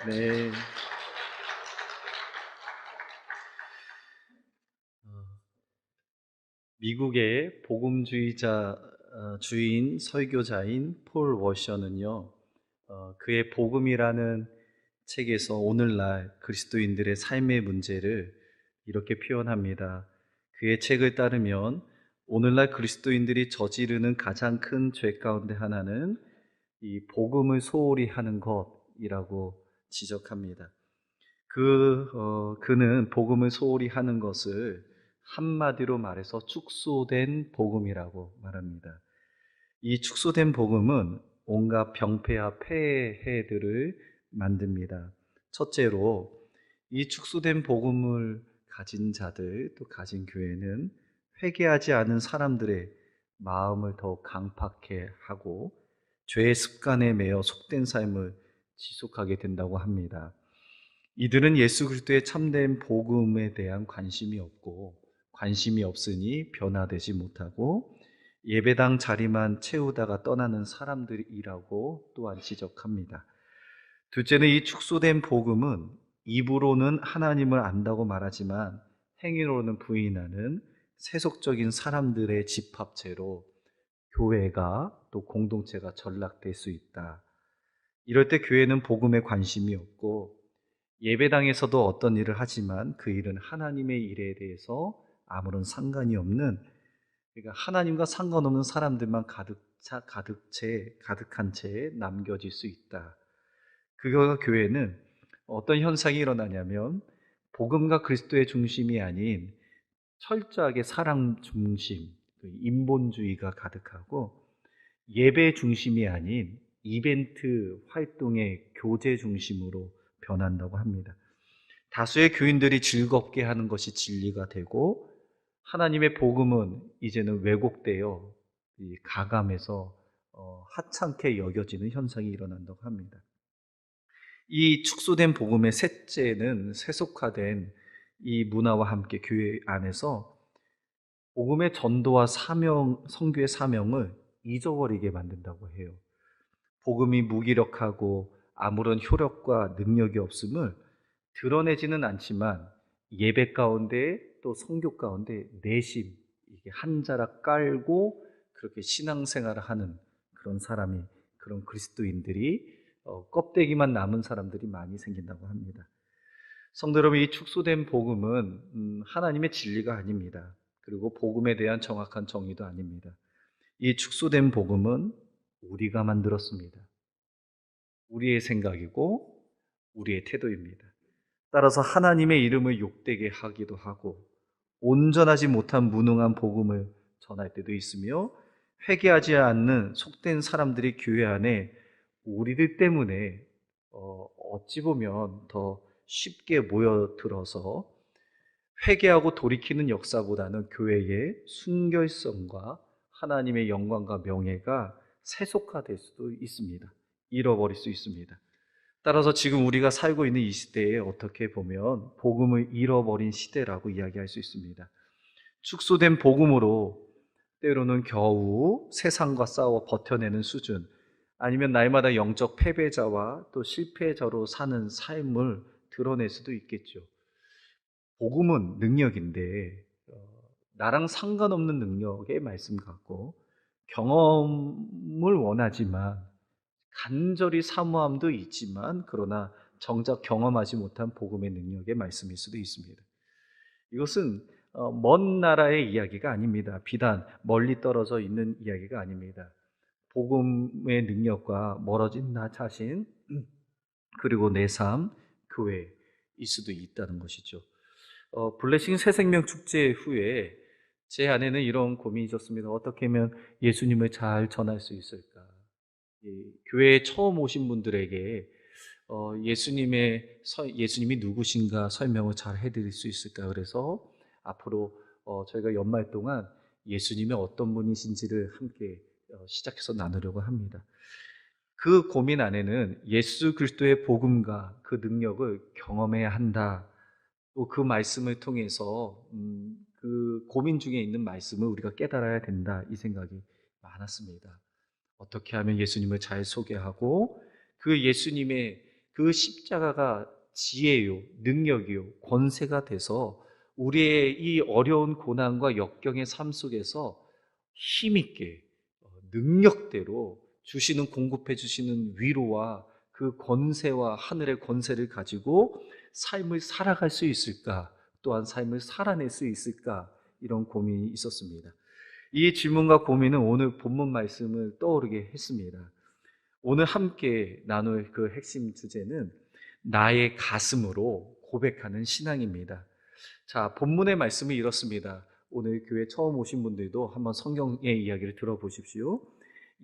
네. 어, 미국의 복음주의자 주인 설교자인 폴 워셔는요, 그의 복음이라는 책에서 오늘날 그리스도인들의 삶의 문제를 이렇게 표현합니다. 그의 책을 따르면 오늘날 그리스도인들이 저지르는 가장 큰 죄 가운데 하나는 이 복음을 소홀히 하는 것이라고 지적합니다. 그는 복음을 소홀히 하는 것을 한마디로 말해서 축소된 복음이라고 말합니다. 이 축소된 복음은 온갖 병폐와 폐해들을 만듭니다. 첫째로, 이 축소된 복음을 가진 자들, 또 가진 교회는 회개하지 않은 사람들의 마음을 더욱 강팍해 하고 죄의 습관에 매여 속된 삶을 지속하게 된다고 합니다. 이들은 예수 그리스도의 참된 복음에 대한 관심이 없고, 관심이 없으니 변화되지 못하고 예배당 자리만 채우다가 떠나는 사람들이라고 또한 지적합니다. 둘째는 이 축소된 복음은 입으로는 하나님을 안다고 말하지만 행위로는 부인하는 세속적인 사람들의 집합체로 교회가 또 공동체가 전락될 수 있다. 이럴 때 교회는 복음에 관심이 없고 예배당에서도 어떤 일을 하지만 그 일은 하나님의 일에 대해서 아무런 상관이 없는, 그러니까 하나님과 상관없는 사람들만 가득한 채 남겨질 수 있다. 그 결과 교회는 어떤 현상이 일어나냐면 복음과 그리스도의 중심이 아닌 철저하게 사람 중심, 인본주의가 가득하고 예배 중심이 아닌 이벤트 활동의 교제 중심으로 변한다고 합니다. 다수의 교인들이 즐겁게 하는 것이 진리가 되고 하나님의 복음은 이제는 왜곡되어 가감해서 하찮게 여겨지는 현상이 일어난다고 합니다. 이 축소된 복음의 셋째는 세속화된 이 문화와 함께 교회 안에서 복음의 전도와 사명, 선교의 사명을 잊어버리게 만든다고 해요. 복음이 무기력하고 아무런 효력과 능력이 없음을 드러내지는 않지만 예배 가운데 또 선교 가운데 내심 이게 한 자락 깔고 그렇게 신앙생활을 하는 그런 사람이, 그런 그리스도인들이 껍데기만 남은 사람들이 많이 생긴다고 합니다. 성도 여러분, 이 축소된 복음은 하나님의 진리가 아닙니다. 그리고 복음에 대한 정확한 정의도 아닙니다. 이 축소된 복음은 우리가 만들었습니다. 우리의 생각이고 우리의 태도입니다. 따라서 하나님의 이름을 욕되게 하기도 하고 온전하지 못한 무능한 복음을 전할 때도 있으며 회개하지 않는 속된 사람들이 교회 안에 우리들 때문에 어찌 보면 더 쉽게 모여들어서 회개하고 돌이키는 역사보다는 교회의 순결성과 하나님의 영광과 명예가 세속화될 수도 있습니다. 잃어버릴 수 있습니다. 따라서 지금 우리가 살고 있는 이 시대에 어떻게 보면 복음을 잃어버린 시대라고 이야기할 수 있습니다. 축소된 복음으로 때로는 겨우 세상과 싸워 버텨내는 수준, 아니면 날마다 영적 패배자와 또 실패자로 사는 삶을 드러낼 수도 있겠죠. 복음은 능력인데 나랑 상관없는 능력의 말씀 같고 경험을 원하지만 간절히 사모함도 있지만 그러나 정작 경험하지 못한 복음의 능력의 말씀일 수도 있습니다. 이것은 먼 나라의 이야기가 아닙니다. 비단 멀리 떨어져 있는 이야기가 아닙니다. 복음의 능력과 멀어진 나 자신, 그리고 내 삶, 교회일 수도 있다는 것이죠. 블레싱 새생명 축제 후에 제 안에는 이런 고민이 있었습니다. 어떻게 하면 예수님을 잘 전할 수 있을까? 교회에 처음 오신 분들에게 예수님이 누구신가 설명을 잘 해드릴 수 있을까? 그래서 앞으로 저희가 연말 동안 예수님이 어떤 분이신지를 함께 시작해서 나누려고 합니다. 그 고민 안에는 예수 그리스도의 복음과 그 능력을 경험해야 한다. 또 그 말씀을 통해서 그 고민 중에 있는 말씀을 우리가 깨달아야 된다. 이 생각이 많았습니다. 어떻게 하면 예수님을 잘 소개하고 그 예수님의 그 십자가가 지혜요, 능력이요, 권세가 돼서 우리의 이 어려운 고난과 역경의 삶 속에서 힘있게 능력대로 주시는 공급해 주시는 위로와 그 권세와 하늘의 권세를 가지고 삶을 살아갈 수 있을까? 또한 삶을 살아낼 수 있을까? 이런 고민이 있었습니다. 이 질문과 고민은 오늘 본문 말씀을 떠오르게 했습니다. 오늘 함께 나눌 그 핵심 주제는 나의 가슴으로 고백하는 신앙입니다. 자, 본문의 말씀이 이렇습니다. 오늘 교회 처음 오신 분들도 한번 성경의 이야기를 들어보십시오.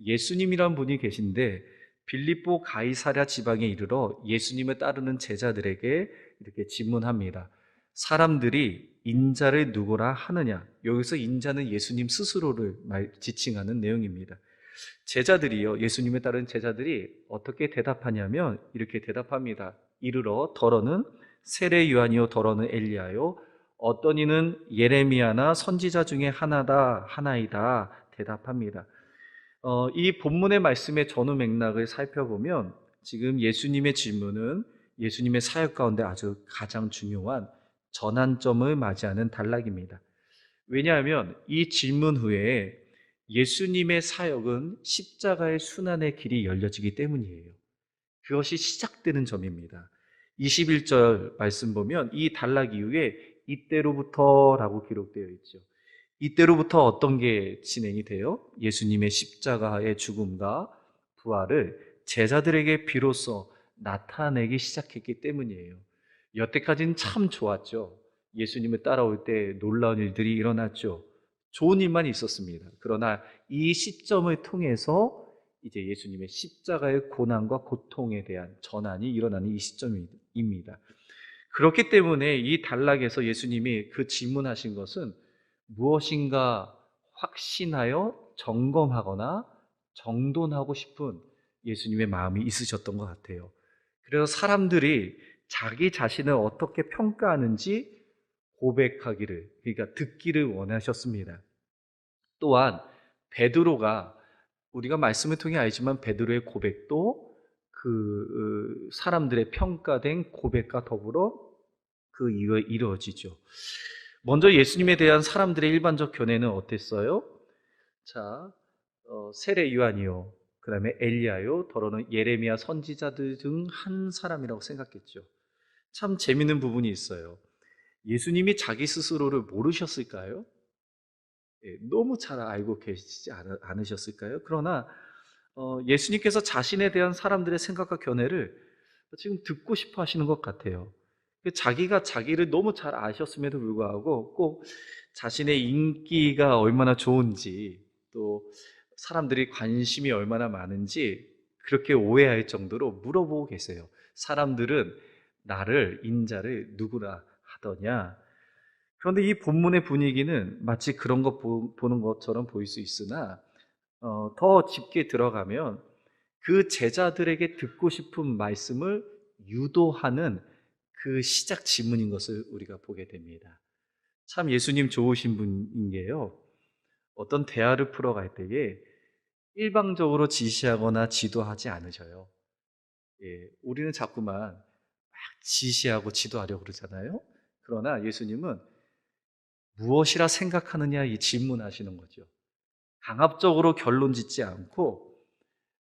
예수님이란 분이 계신데 빌립보 가이사랴 지방에 이르러 예수님을 따르는 제자들에게 이렇게 질문합니다. 사람들이 인자를 누구라 하느냐? 여기서 인자는 예수님 스스로를 지칭하는 내용입니다. 제자들이요, 예수님에 따른 제자들이 어떻게 대답하냐면 이렇게 대답합니다. 이르러 더러는 세례 요한이요 더러는 엘리야요 어떤 이는 예레미야나 선지자 중에 하나이다 대답합니다. 이 본문의 말씀의 전후 맥락을 살펴보면 지금 예수님의 질문은 예수님의 사역 가운데 아주 가장 중요한 전환점을 맞이하는 단락입니다. 왜냐하면 이 질문 후에 예수님의 사역은 십자가의 순환의 길이 열려지기 때문이에요. 그것이 시작되는 점입니다. 21절 말씀 보면 이 단락 이후에 이때로부터라고 기록되어 있죠. 이때로부터 어떤 게 진행이 돼요? 예수님의 십자가의 죽음과 부활을 제자들에게 비로소 나타내기 시작했기 때문이에요. 여태까지는 참 좋았죠. 예수님을 따라올 때 놀라운 일들이 일어났죠. 좋은 일만 있었습니다. 그러나 이 시점을 통해서 이제 예수님의 십자가의 고난과 고통에 대한 전환이 일어나는 이 시점입니다. 그렇기 때문에 이 단락에서 예수님이 그 질문하신 것은 무엇인가 확신하여 점검하거나 정돈하고 싶은 예수님의 마음이 있으셨던 것 같아요. 그래서 사람들이 자기 자신을 어떻게 평가하는지 고백하기를, 그러니까 듣기를 원하셨습니다. 또한 베드로가 우리가 말씀을 통해 알지만 베드로의 고백도 그 사람들의 평가된 고백과 더불어 그 이후에 이루어지죠. 먼저 예수님에 대한 사람들의 일반적 견해는 어땠어요? 자, 세례 요한이요, 그 다음에 엘리야요, 더러는 예레미야 선지자들 중 한 사람이라고 생각했죠. 참 재밌는 부분이 있어요. 예수님이 자기 스스로를 모르셨을까요? 너무 잘 알고 계시지 않으셨을까요? 그러나 예수님께서 자신에 대한 사람들의 생각과 견해를 지금 듣고 싶어 하시는 것 같아요. 자기가 자기를 너무 잘 아셨음에도 불구하고 꼭 자신의 인기가 얼마나 좋은지 또 사람들이 관심이 얼마나 많은지 그렇게 오해할 정도로 물어보고 계세요. 사람들은 나를 인자를 누구라 하더냐? 그런데 이 본문의 분위기는 마치 그런 것 보는 것처럼 보일 수 있으나 더 깊게 들어가면 그 제자들에게 듣고 싶은 말씀을 유도하는 그 시작 지문인 것을 우리가 보게 됩니다. 참 예수님 좋으신 분인 게요. 어떤 대화를 풀어갈 때에 일방적으로 지시하거나 지도하지 않으셔요. 우리는 자꾸만 막 지시하고 지도하려고 그러잖아요. 그러나 예수님은 무엇이라 생각하느냐 이 질문하시는 거죠. 강압적으로 결론 짓지 않고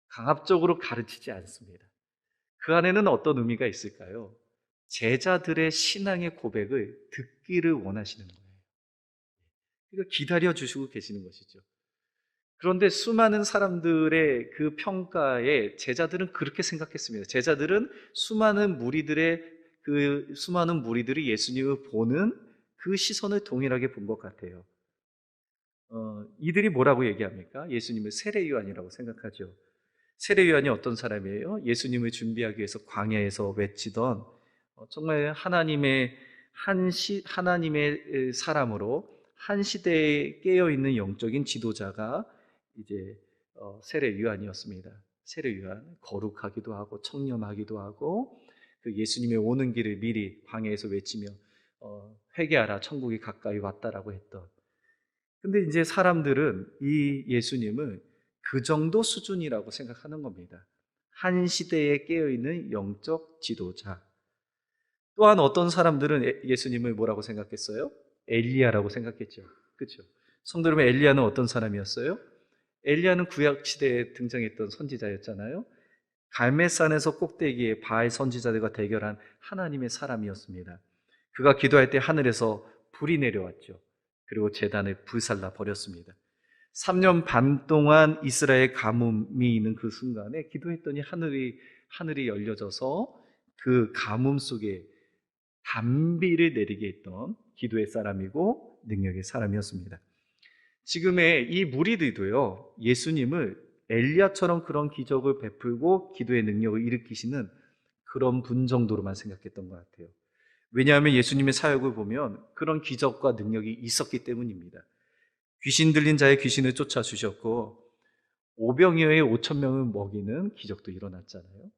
강압적으로 가르치지 않습니다. 그 안에는 어떤 의미가 있을까요? 제자들의 신앙의 고백을 듣기를 원하시는 거예요. 그러니까 기다려 주시고 계시는 것이죠. 그런데 수많은 사람들의 그 평가에 제자들은 그렇게 생각했습니다. 제자들은 수많은 무리들이 예수님을 보는 그 시선을 동일하게 본 것 같아요. 이들이 뭐라고 얘기합니까? 예수님을 세례 요한이라고 생각하죠. 세례 요한이 어떤 사람이에요? 예수님을 준비하기 위해서 광야에서 외치던 정말 하나님의 사람으로 한 시대에 깨어 있는 영적인 지도자가 이제 세례 요한이었습니다. 세례 요한 거룩하기도 하고 청렴하기도 하고 그 예수님의 오는 길을 미리 광야에서 외치며 회개하라 천국이 가까이 왔다라고 했던. 근데 이제 사람들은 이 예수님을 그 정도 수준이라고 생각하는 겁니다. 한 시대에 깨어있는 영적 지도자. 또한 어떤 사람들은 예수님을 뭐라고 생각했어요? 엘리야라고 생각했죠. 그렇죠? 성도 여러분, 엘리야는 어떤 사람이었어요? 엘리야는 구약 시대에 등장했던 선지자였잖아요. 갈멜산에서 꼭대기에 바알 선지자들과 대결한 하나님의 사람이었습니다. 그가 기도할 때 하늘에서 불이 내려왔죠. 그리고 제단을 불살라 버렸습니다. 3년 반 동안 이스라엘 가뭄이 있는 그 순간에 기도했더니 하늘이 열려져서 그 가뭄 속에 단비를 내리게 했던 기도의 사람이고 능력의 사람이었습니다. 지금의 이 무리들도요, 예수님을 엘리야처럼 그런 기적을 베풀고 기도의 능력을 일으키시는 그런 분 정도로만 생각했던 것 같아요. 왜냐하면 예수님의 사역을 보면 그런 기적과 능력이 있었기 때문입니다. 귀신 들린 자의 귀신을 쫓아주셨고 오병이어의 5천 명을 먹이는 기적도 일어났잖아요.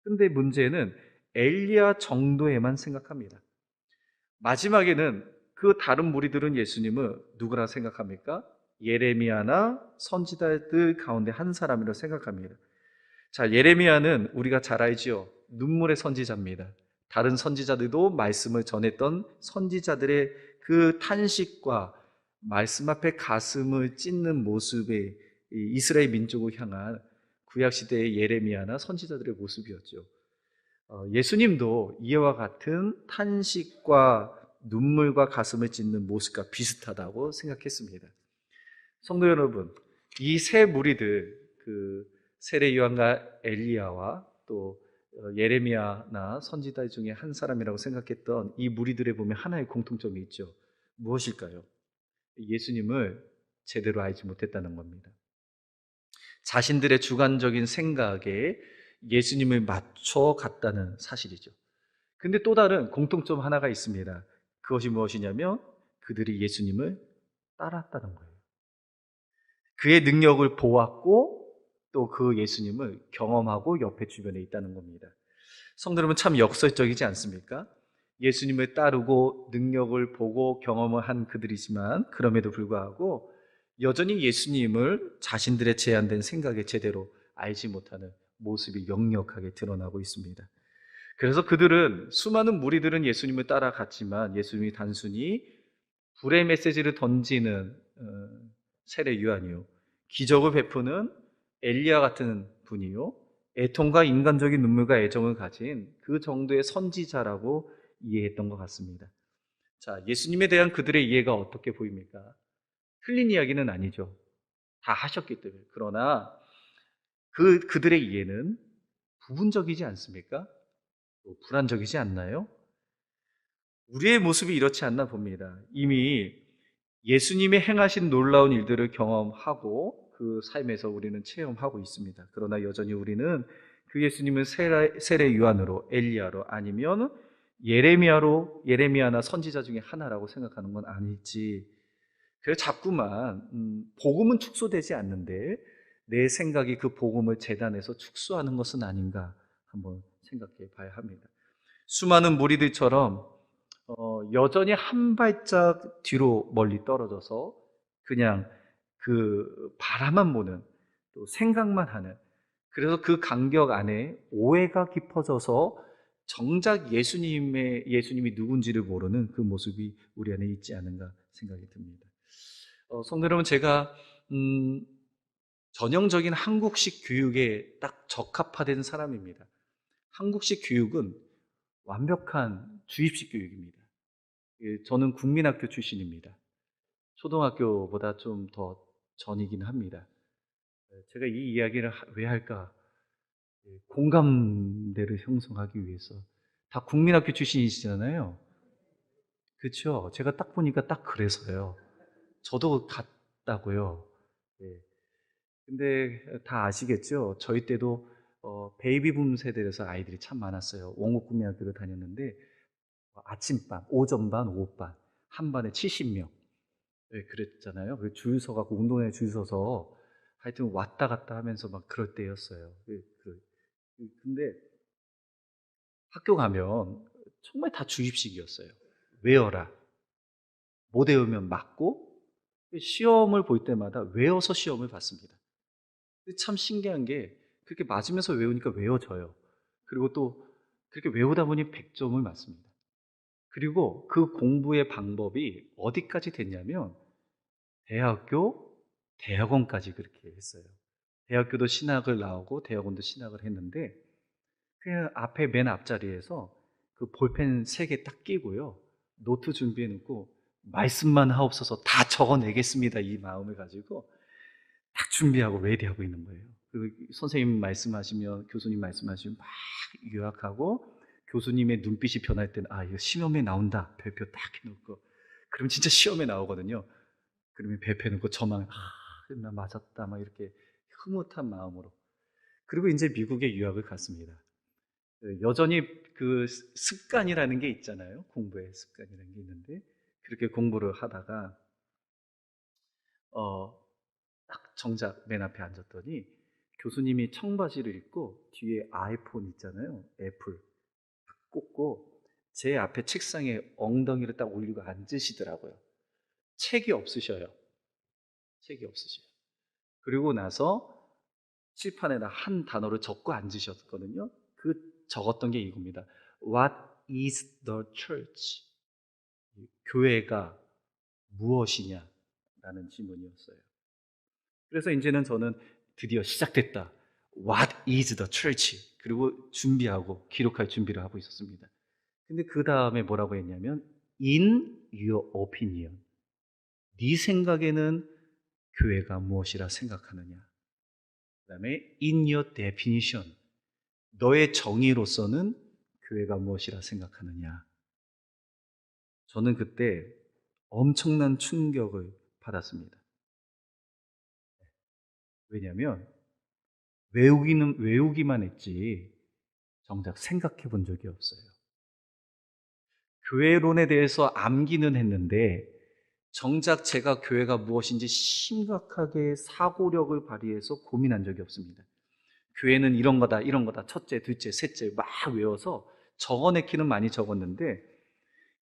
근데 문제는 엘리야 정도에만 생각합니다. 마지막에는 그 다른 무리들은 예수님을 누구라 생각합니까? 예레미야나 선지자들 가운데 한 사람이라고 생각합니다. 자, 예레미야는 우리가 잘 알지요. 눈물의 선지자입니다. 다른 선지자들도 말씀을 전했던 선지자들의 그 탄식과 말씀 앞에 가슴을 찢는 모습의 이스라엘 민족을 향한 구약시대의 예레미야나 선지자들의 모습이었죠. 예수님도 이와 같은 탄식과 눈물과 가슴을 찢는 모습과 비슷하다고 생각했습니다. 성도 여러분, 이 세 무리들, 그 세례 요한과 엘리야와 또 예레미야나 선지자 중에 한 사람이라고 생각했던 이 무리들에 보면 하나의 공통점이 있죠. 무엇일까요? 예수님을 제대로 알지 못했다는 겁니다. 자신들의 주관적인 생각에 예수님을 맞춰 갔다는 사실이죠. 근데 또 다른 공통점 하나가 있습니다. 그것이 무엇이냐면 그들이 예수님을 따랐다는 거예요. 그의 능력을 보았고 또 그 예수님을 경험하고 옆에 주변에 있다는 겁니다. 성도 여러분, 참 역설적이지 않습니까? 예수님을 따르고 능력을 보고 경험을 한 그들이지만 그럼에도 불구하고 여전히 예수님을 자신들의 제한된 생각에 제대로 알지 못하는 모습이 역력하게 드러나고 있습니다. 그래서 그들은, 수많은 무리들은 예수님을 따라갔지만 예수님이 단순히 불의 메시지를 던지는 세례 요한이요, 기적을 베푸는 엘리야 같은 분이요, 애통과 인간적인 눈물과 애정을 가진 그 정도의 선지자라고 이해했던 것 같습니다. 자, 예수님에 대한 그들의 이해가 어떻게 보입니까? 틀린 이야기는 아니죠. 다 하셨기 때문에. 그러나 그들의 이해는 부분적이지 않습니까? 불안적이지 않나요? 우리의 모습이 이렇지 않나 봅니다. 이미 예수님의 행하신 놀라운 일들을 경험하고 그 삶에서 우리는 체험하고 있습니다. 그러나 여전히 우리는 그 예수님은 세례 요한으로, 엘리야로, 아니면 예레미야나 선지자 중에 하나라고 생각하는 건 아닐지. 그래서 자꾸만 복음은 축소되지 않는데 내 생각이 그 복음을 재단해서 축소하는 것은 아닌가 한번 생각해 봐야 합니다. 수많은 무리들처럼 여전히 한 발짝 뒤로 멀리 떨어져서 그냥 그 바라만 보는, 또 생각만 하는, 그래서 그 간격 안에 오해가 깊어져서 정작 예수님이 누군지를 모르는 그 모습이 우리 안에 있지 않은가 생각이 듭니다. 성도 여러분, 제가 전형적인 한국식 교육에 딱 적합화된 사람입니다. 한국식 교육은 완벽한 주입식 교육입니다. 저는 국민학교 출신입니다. 초등학교보다 좀 더 전이긴 합니다. 제가 이 이야기를 왜 할까? 공감대를 형성하기 위해서. 다 국민학교 출신이시잖아요. 그렇죠? 제가 딱 보니까 딱 그래서요. 저도 같다고요. 예. 근데 다 아시겠죠? 저희 때도 베이비붐 세대에서 아이들이 참 많았어요. 원곡국민학교를 다녔는데 아침반, 오전반, 오후반 한 반에 70명. 네, 그랬잖아요. 줄 서갖고 운동장에 줄 서서 하여튼 왔다 갔다 하면서 막 그럴 때였어요. 근데 학교 가면 정말 다 주입식이었어요. 외워라. 못 외우면 맞고, 시험을 볼 때마다 외워서 시험을 봤습니다. 참 신기한 게 그 그렇게 맞으면서 외우니까 외워져요. 그리고 또 그렇게 외우다 보니 100점을 맞습니다. 그리고 그 공부의 방법이 어디까지 됐냐면 대학교, 대학원까지 그렇게 했어요. 대학교도 신학을 나오고 대학원도 신학을 했는데 그냥 앞에 맨 앞자리에서 그 볼펜 3개 딱 끼고요. 노트 준비해 놓고 말씀만 하옵소서 다 적어내겠습니다. 이 마음을 가지고 딱 준비하고 레디하고 있는 거예요. 그리고 선생님 말씀하시면 교수님 말씀하시면 막 요약하고 교수님의 눈빛이 변할 때는 아 이거 시험에 나온다 별표 딱 해놓고 그러면 진짜 시험에 나오거든요. 그러면 별표 해놓고 저만 나 맞았다 막 이렇게 흐뭇한 마음으로 그리고 이제 미국에 유학을 갔습니다. 여전히 그 습관이라는 게 있잖아요. 공부의 습관이라는 게 있는데 그렇게 공부를 하다가 딱 정작 맨 앞에 앉았더니 교수님이 청바지를 입고 뒤에 아이폰 있잖아요. 애플 꽂고 제 앞에 책상에 엉덩이를 딱 올리고 앉으시더라고요. 책이 없으셔요. 책이 없으셔요. 그리고 나서 칠판에다 한 단어를 적고 앉으셨거든요. 그 적었던 게 이겁니다. What is the church? 교회가 무엇이냐? 라는 질문이었어요. 그래서 이제는 저는 드디어 시작됐다. What is the church? 그리고 준비하고 기록할 준비를 하고 있었습니다. 근데 그 다음에 뭐라고 했냐면 In your opinion. 네 생각에는 교회가 무엇이라 생각하느냐? 그 다음에 In your definition. 너의 정의로서는 교회가 무엇이라 생각하느냐? 저는 그때 엄청난 충격을 받았습니다. 왜냐하면 외우기만 했지 정작 생각해 본 적이 없어요. 교회론에 대해서 암기는 했는데 정작 제가 교회가 무엇인지 심각하게 사고력을 발휘해서 고민한 적이 없습니다. 교회는 이런 거다, 이런 거다, 첫째, 둘째, 셋째 막 외워서 적어내기는 많이 적었는데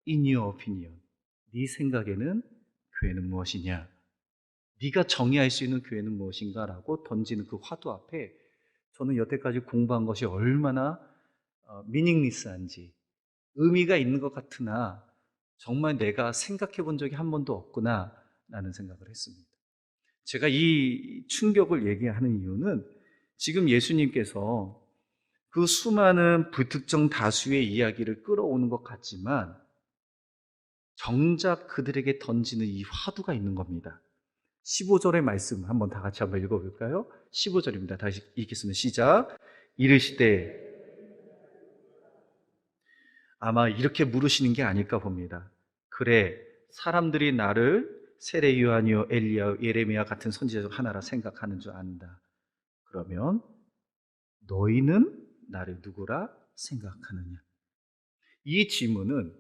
In your opinion, 네 생각에는 교회는 무엇이냐? 네가 정의할 수 있는 교회는 무엇인가라고 던지는 그 화두 앞에 저는 여태까지 공부한 것이 얼마나 미닝리스한지 의미가 있는 것 같으나 정말 내가 생각해 본 적이 한 번도 없구나 라는 생각을 했습니다. 제가 이 충격을 얘기하는 이유는 지금 예수님께서 그 수많은 불특정 다수의 이야기를 끌어오는 것 같지만 정작 그들에게 던지는 이 화두가 있는 겁니다. 15절의 말씀 한번 다 같이 한번 읽어볼까요? 15절입니다. 다시 읽겠습니다. 시작. 이르시되 아마 이렇게 물으시는 게 아닐까 봅니다. 그래, 사람들이 나를 세례 요한이요 엘리야 예레미야 같은 선지자 중 하나라 생각하는 줄 안다. 그러면 너희는 나를 누구라 생각하느냐? 이 질문은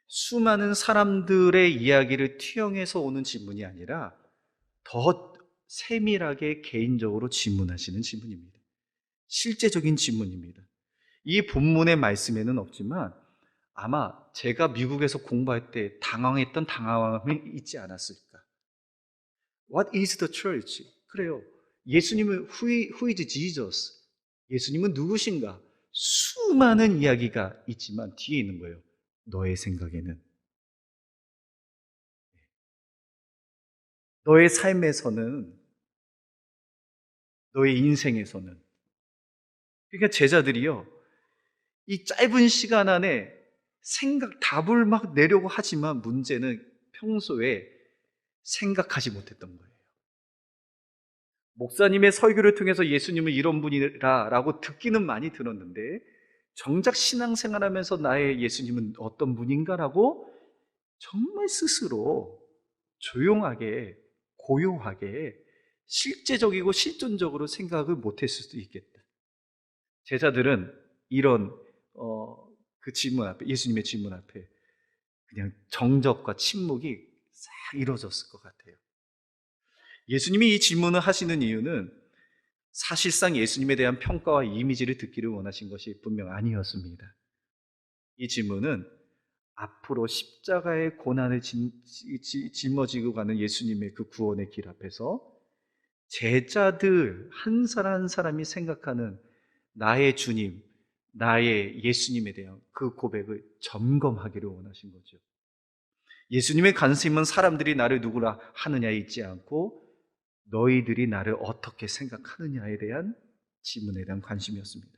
수많은 사람들의 이야기를 투영해서 오는 질문이 아니라 더 세밀하게 개인적으로 질문하시는 질문입니다. 실제적인 질문입니다. 이 본문의 말씀에는 없지만 아마 제가 미국에서 공부할 때 당황했던 당황함이 있지 않았을까. What is the church? 그래요. 예수님은 who is Jesus? 예수님은 누구신가? 수많은 이야기가 있지만 뒤에 있는 거예요. 너의 생각에는. 너의 삶에서는, 너의 인생에서는. 그러니까 제자들이요. 이 짧은 시간 안에 답을 막 내려고 하지만 문제는 평소에 생각하지 못했던 거예요. 목사님의 설교를 통해서 예수님은 이런 분이라고 듣기는 많이 들었는데 정작 신앙생활하면서 나의 예수님은 어떤 분인가라고 정말 스스로 조용하게 고요하게 실제적이고 실존적으로 생각을 못했을 수도 있겠다. 제자들은 이런 그 질문 앞에 예수님의 질문 앞에 그냥 정적과 침묵이 싹 이루어졌을 것 같아요. 예수님이 이 질문을 하시는 이유는 사실상 예수님에 대한 평가와 이미지를 듣기를 원하신 것이 분명 아니었습니다. 이 질문은 앞으로 십자가의 고난을 짊어지고 가는 예수님의 그 구원의 길 앞에서 제자들 한 사람 한 사람이 생각하는 나의 주님, 나의 예수님에 대한 그 고백을 점검하기를 원하신 거죠. 예수님의 관심은 사람들이 나를 누구라 하느냐에 있지 않고 너희들이 나를 어떻게 생각하느냐에 대한 질문에 대한 관심이었습니다.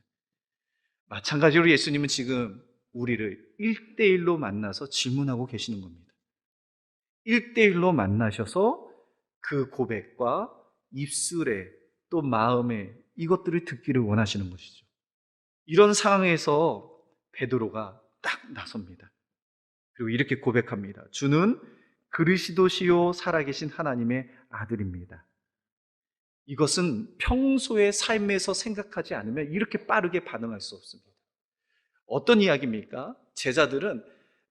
마찬가지로 예수님은 지금 우리를 1대1로 만나서 질문하고 계시는 겁니다. 1대1로 만나셔서 그 고백과 입술에 또 마음에 이것들을 듣기를 원하시는 것이죠. 이런 상황에서 베드로가 딱 나섭니다. 그리고 이렇게 고백합니다. 주는 그리스도시요 살아계신 하나님의 아들입니다. 이것은 평소의 삶에서 생각하지 않으면 이렇게 빠르게 반응할 수 없습니다. 어떤 이야기입니까? 제자들은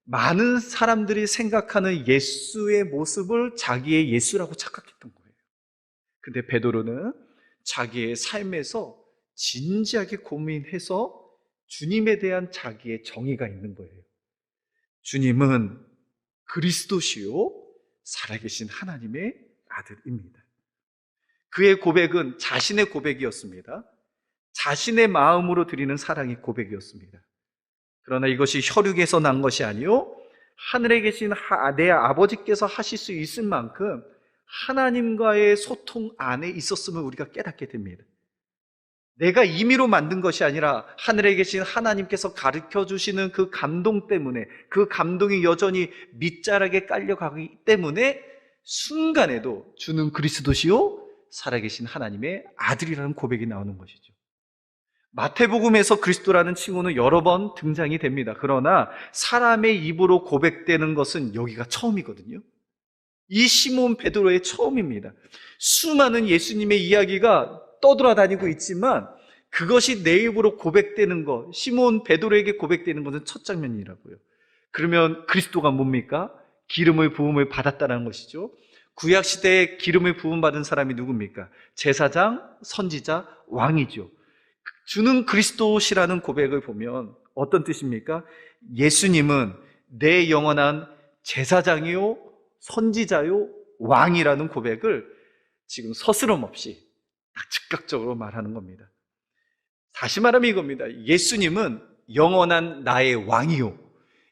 많은 사람들이 생각하는 예수의 모습을 자기의 예수라고 착각했던 거예요. 근데 베드로는 자기의 삶에서 진지하게 고민해서 주님에 대한 자기의 정의가 있는 거예요. 주님은 그리스도시요 살아계신 하나님의 아들입니다. 그의 고백은 자신의 고백이었습니다. 자신의 마음으로 드리는 사랑의 고백이었습니다. 그러나 이것이 혈육에서 난 것이 아니요 하늘에 계신 내 아버지께서 하실 수 있을 만큼 하나님과의 소통 안에 있었음을 우리가 깨닫게 됩니다. 내가 임의로 만든 것이 아니라 하늘에 계신 하나님께서 가르쳐 주시는 그 감동 때문에, 그 감동이 여전히 밑자락에 깔려가기 때문에 순간에도 주는 그리스도시요 살아계신 하나님의 아들이라는 고백이 나오는 것이죠. 마태복음에서 그리스도라는 칭호는 여러 번 등장이 됩니다. 그러나 사람의 입으로 고백되는 것은 여기가 처음이거든요. 이 시몬 베드로의 처음입니다. 수많은 예수님의 이야기가 떠돌아다니고 있지만 그것이 내 입으로 고백되는 것, 시몬 베드로에게 고백되는 것은 첫 장면이라고요. 그러면 그리스도가 뭡니까? 기름의 부음을 받았다는 것이죠. 구약시대에 기름을 부음받은 사람이 누굽니까? 제사장, 선지자, 왕이죠. 주는 그리스도시라는 고백을 보면 어떤 뜻입니까? 예수님은 내 영원한 제사장이요, 선지자요, 왕이라는 고백을 지금 서스럼 없이 딱 즉각적으로 말하는 겁니다. 다시 말하면 이겁니다. 예수님은 영원한 나의 왕이요,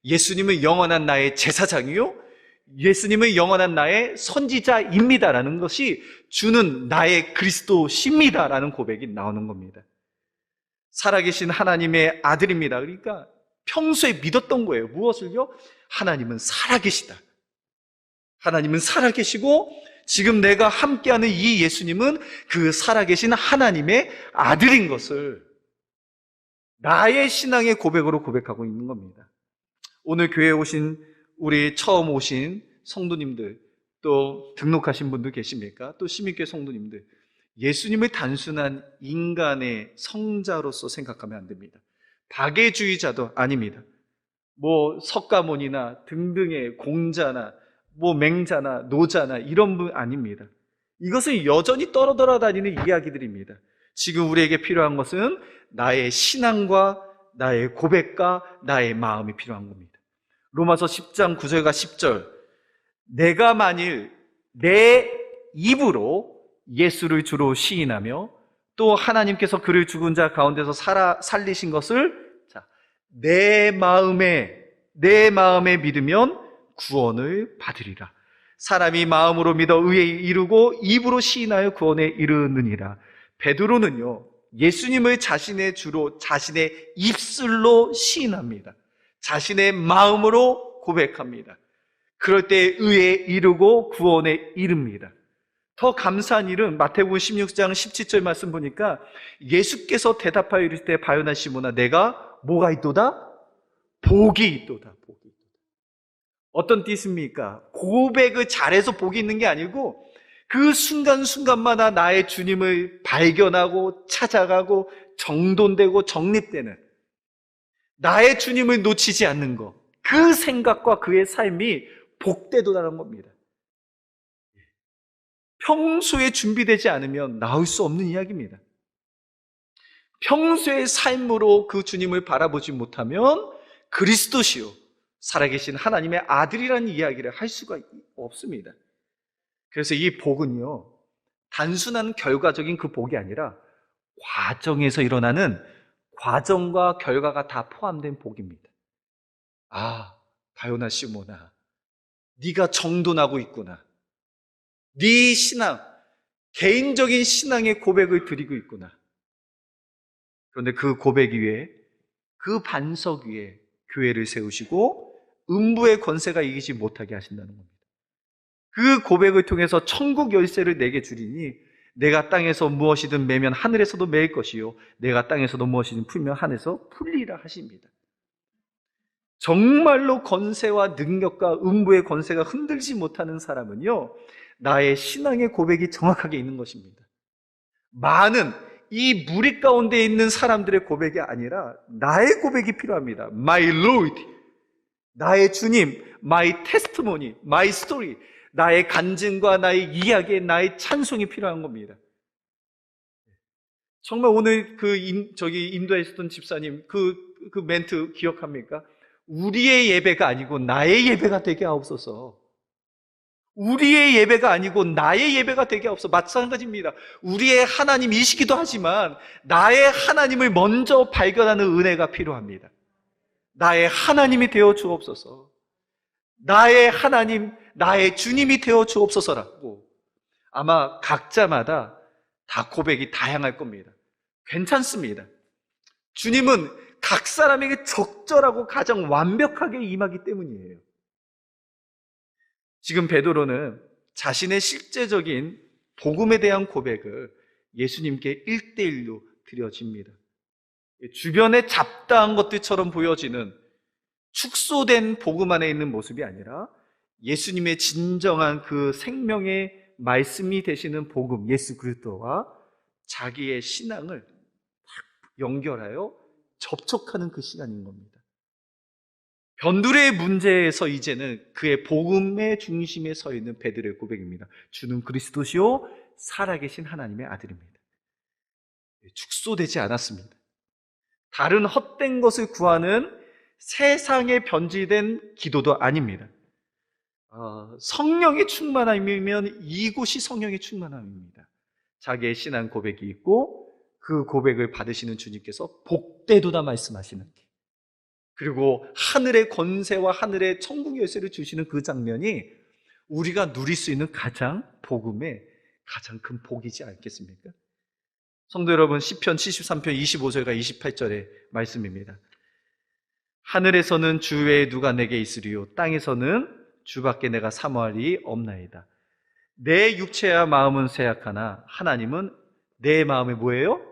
예수님은 영원한 나의 제사장이요, 예수님은 영원한 나의 선지자입니다라는 것이 주는 나의 그리스도십니다라는 고백이 나오는 겁니다. 살아계신 하나님의 아들입니다. 그러니까 평소에 믿었던 거예요. 무엇을요? 하나님은 살아계시다. 하나님은 살아계시고 지금 내가 함께하는 이 예수님은 그 살아계신 하나님의 아들인 것을 나의 신앙의 고백으로 고백하고 있는 겁니다. 오늘 교회에 오신 우리 처음 오신 성도님들, 또 등록하신 분들 계십니까? 또 시민교회 성도님들, 예수님을 단순한 인간의 성자로서 생각하면 안 됩니다. 박애주의자도 아닙니다. 석가모니나 등등의 공자나 맹자나 노자나 이런 분 아닙니다. 이것은 여전히 떠돌아다니는 이야기들입니다. 지금 우리에게 필요한 것은 나의 신앙과 나의 고백과 나의 마음이 필요한 겁니다. 로마서 10장 9절과 10절, 내가 만일 내 입으로 예수를 주로 시인하며 또 하나님께서 그를 죽은 자 가운데서 살리신 것을 내 마음에 믿으면 구원을 받으리라. 사람이 마음으로 믿어 의에 이르고 입으로 시인하여 구원에 이르느니라. 베드로는요, 예수님을 자신의 주로 자신의 입술로 시인합니다. 자신의 마음으로 고백합니다. 그럴 때 의에 이르고 구원에 이릅니다. 더 감사한 일은 마태복음 16장 17절 말씀 보니까 예수께서 대답하여 이르실 때 바요나 시몬아 내가 뭐가 있도다? 복이 있도다. 복이 있도다. 어떤 뜻입니까? 고백을 잘해서 복이 있는 게 아니고 그 순간순간마다 나의 주님을 발견하고 찾아가고 정돈되고 정립되는 나의 주님을 놓치지 않는 것, 그 생각과 그의 삶이 복되도다라는 겁니다. 평소에 준비되지 않으면 나올 수 없는 이야기입니다. 평소의 삶으로 그 주님을 바라보지 못하면 그리스도시요 살아계신 하나님의 아들이라는 이야기를 할 수가 없습니다. 그래서 이 복은요, 단순한 결과적인 그 복이 아니라 과정에서 일어나는 과정과 결과가 다 포함된 복입니다. 아, 바요나 시모나, 네가 정돈하고 있구나. 네 신앙, 개인적인 신앙의 고백을 드리고 있구나. 그런데 그 고백 위에, 그 반석 위에 교회를 세우시고 음부의 권세가 이기지 못하게 하신다는 겁니다. 그 고백을 통해서 천국 열쇠를 내게 주리니 내가 땅에서 무엇이든 매면 하늘에서도 매일 것이요 내가 땅에서도 무엇이든 풀면 하늘에서 풀리라 하십니다. 정말로 권세와 능력과 음부의 권세가 흔들지 못하는 사람은요, 나의 신앙의 고백이 정확하게 있는 것입니다. 많은 이 무리 가운데 있는 사람들의 고백이 아니라 나의 고백이 필요합니다. My Lord, 나의 주님, my testimony, my story, 나의 간증과 나의 이야기, 나의 찬송이 필요한 겁니다. 정말 오늘 저기 인도에 있었던 집사님 그 멘트 기억합니까? 우리의 예배가 아니고 나의 예배가 되게 하옵소서. 우리의 예배가 아니고 나의 예배가 되게 하옵소서. 마찬가지입니다. 우리의 하나님이시기도 하지만 나의 하나님을 먼저 발견하는 은혜가 필요합니다. 나의 하나님이 되어 주옵소서. 나의 하나님, 나의 주님이 되어 주옵소서라고. 아마 각자마다 다 고백이 다양할 겁니다. 괜찮습니다. 주님은 각 사람에게 적절하고 가장 완벽하게 임하기 때문이에요. 지금 베드로는 자신의 실제적인 복음에 대한 고백을 예수님께 1대1로 드려집니다. 주변에 잡다한 것들처럼 보여지는 축소된 복음 안에 있는 모습이 아니라 예수님의 진정한 그 생명의 말씀이 되시는 복음, 예수 그리스도와 자기의 신앙을 연결하여 접촉하는 그 시간인 겁니다. 변두리의 문제에서 이제는 그의 복음의 중심에 서 있는 베드로의 고백입니다. 주는 그리스도시요 살아계신 하나님의 아들입니다. 축소되지 않았습니다. 다른 헛된 것을 구하는 세상에 변질된 기도도 아닙니다. 성령의 충만함이면 이곳이 성령의 충만함입니다. 자기의 신앙 고백이 있고 그 고백을 받으시는 주님께서 복되도다 말씀하시는 게, 그리고 하늘의 권세와 하늘의 천국 열쇠를 주시는 그 장면이 우리가 누릴 수 있는 가장 복음의 가장 큰 복이지 않겠습니까? 성도 여러분, 시편 73편 25절과 28절의 말씀입니다. 하늘에서는 주 외에 누가 내게 있으리요 땅에서는 주밖에 내가 사모할 일이 없나이다. 내 육체와 마음은 쇠약하나 하나님은 내 마음이 뭐예요?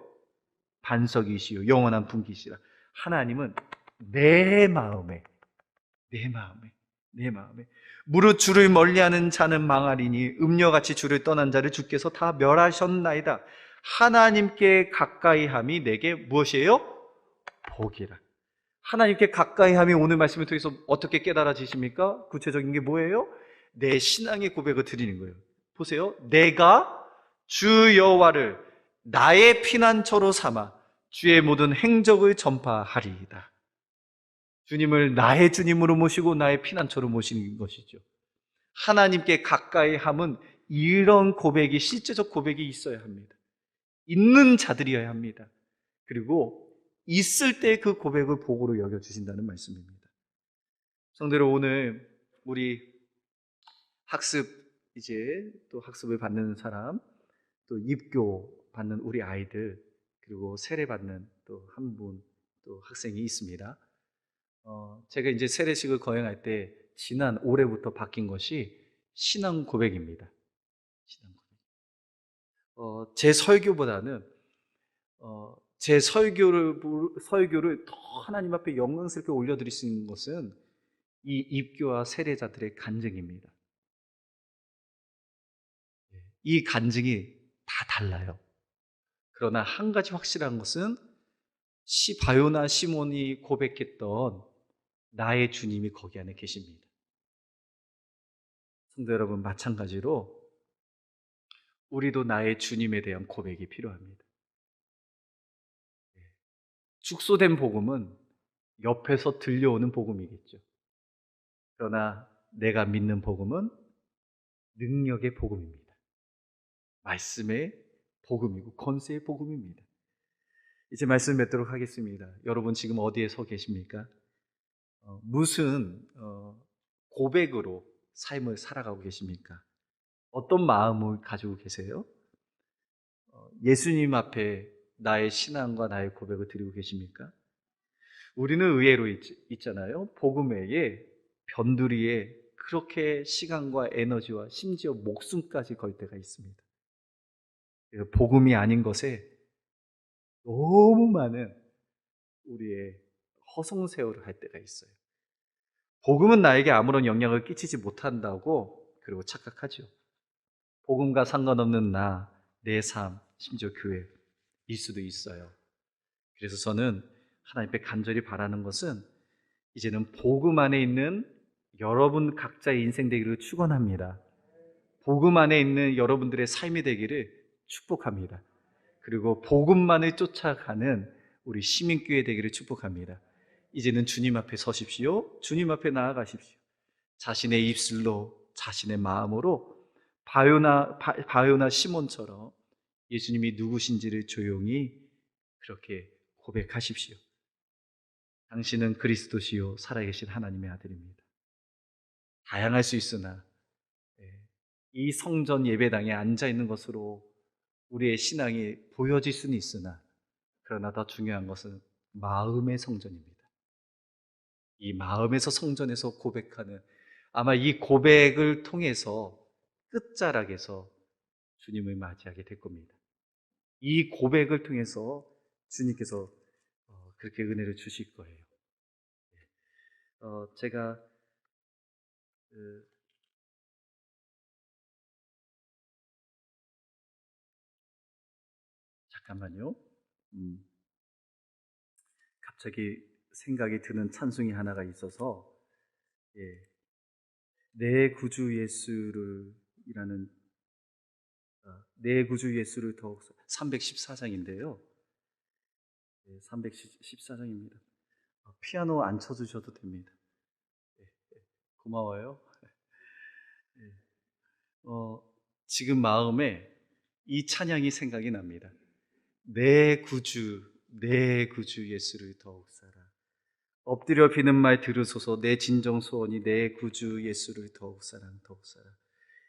반석이시요 영원한 분기시라. 하나님은 내 마음에 무릇 주를 멀리하는 자는 망하리니 음녀같이 주를 떠난 자를 주께서 다 멸하셨나이다. 하나님께 가까이함이 내게 무엇이에요? 복이라. 하나님께 가까이함이 오늘 말씀을 통해서 어떻게 깨달아지십니까? 구체적인 게 뭐예요? 내 신앙의 고백을 드리는 거예요. 보세요. 내가 주 여호와를 나의 피난처로 삼아 주의 모든 행적을 전파하리이다. 주님을 나의 주님으로 모시고 나의 피난처로 모시는 것이죠. 하나님께 가까이 함은 이런 고백이, 실제적 고백이 있어야 합니다. 있는 자들이어야 합니다. 그리고 있을 때 그 고백을 복으로 여겨주신다는 말씀입니다. 성대로 오늘 우리 학습, 이제 또 학습을 받는 사람, 또 입교 받는 우리 아이들, 그리고 세례 받는 또 한 분, 또 학생이 있습니다. 제가 이제 세례식을 거행할 때 지난 올해부터 바뀐 것이 신앙 고백입니다. 신앙 고백. 제 설교보다는 제 설교를 더 하나님 앞에 영광스럽게 올려드릴 수 있는 것은 이 입교와 세례자들의 간증입니다. 이 간증이 다 달라요. 그러나 한 가지 확실한 것은 바요나 시몬이 고백했던 나의 주님이 거기 안에 계십니다. 성도 여러분, 마찬가지로 우리도 나의 주님에 대한 고백이 필요합니다. 축소된 복음은 옆에서 들려오는 복음이겠죠. 그러나 내가 믿는 복음은 능력의 복음입니다. 말씀의 복음이고 권세의 복음입니다. 이제 말씀 맺도록 하겠습니다. 여러분 지금 어디에 서 계십니까? 무슨 고백으로 삶을 살아가고 계십니까? 어떤 마음을 가지고 계세요? 예수님 앞에 나의 신앙과 나의 고백을 드리고 계십니까? 우리는 의외로 있잖아요. 복음 외에 변두리에 그렇게 시간과 에너지와 심지어 목숨까지 걸 때가 있습니다. 복음이 아닌 것에 너무 많은 우리의 허송세월을 할 때가 있어요. 복음은 나에게 아무런 영향을 끼치지 못한다고 그리고 착각하죠. 복음과 상관없는 나, 내 삶, 심지어 교회일 수도 있어요. 그래서 저는 하나님께 간절히 바라는 것은 이제는 복음 안에 있는 여러분 각자의 인생 되기를 축원합니다. 복음 안에 있는 여러분들의 삶이 되기를 축복합니다. 그리고 복음만을 쫓아가는 우리 시민교회 되기를 축복합니다. 이제는 주님 앞에 서십시오. 주님 앞에 나아가십시오. 자신의 입술로, 자신의 마음으로 바요나 시몬처럼 예수님이 누구신지를 조용히 그렇게 고백하십시오. 당신은 그리스도시요 살아계신 하나님의 아들입니다. 다양할 수 있으나 이 성전 예배당에 앉아있는 것으로 우리의 신앙이 보여질 수는 있으나 그러나 더 중요한 것은 마음의 성전입니다. 이 마음에서 성전에서 고백하는, 아마 이 고백을 통해서 끝자락에서 주님을 맞이하게 될 겁니다. 이 고백을 통해서 주님께서 그렇게 은혜를 주실 거예요. 제가 잠깐만요. 갑자기 생각이 드는 찬송이 하나가 있어서, 내 구주 예수를 이라는 내 구주 예수를 더욱 314장인데요. 314장입니다. 피아노 안 쳐주셔도 됩니다. 고마워요. 지금 마음에 이 찬양이 생각이 납니다. 내 구주 예수를 더욱 사랑. 엎드려 비는 말 들으소서. 내 진정 소원이 내 구주 예수를 더욱 사랑.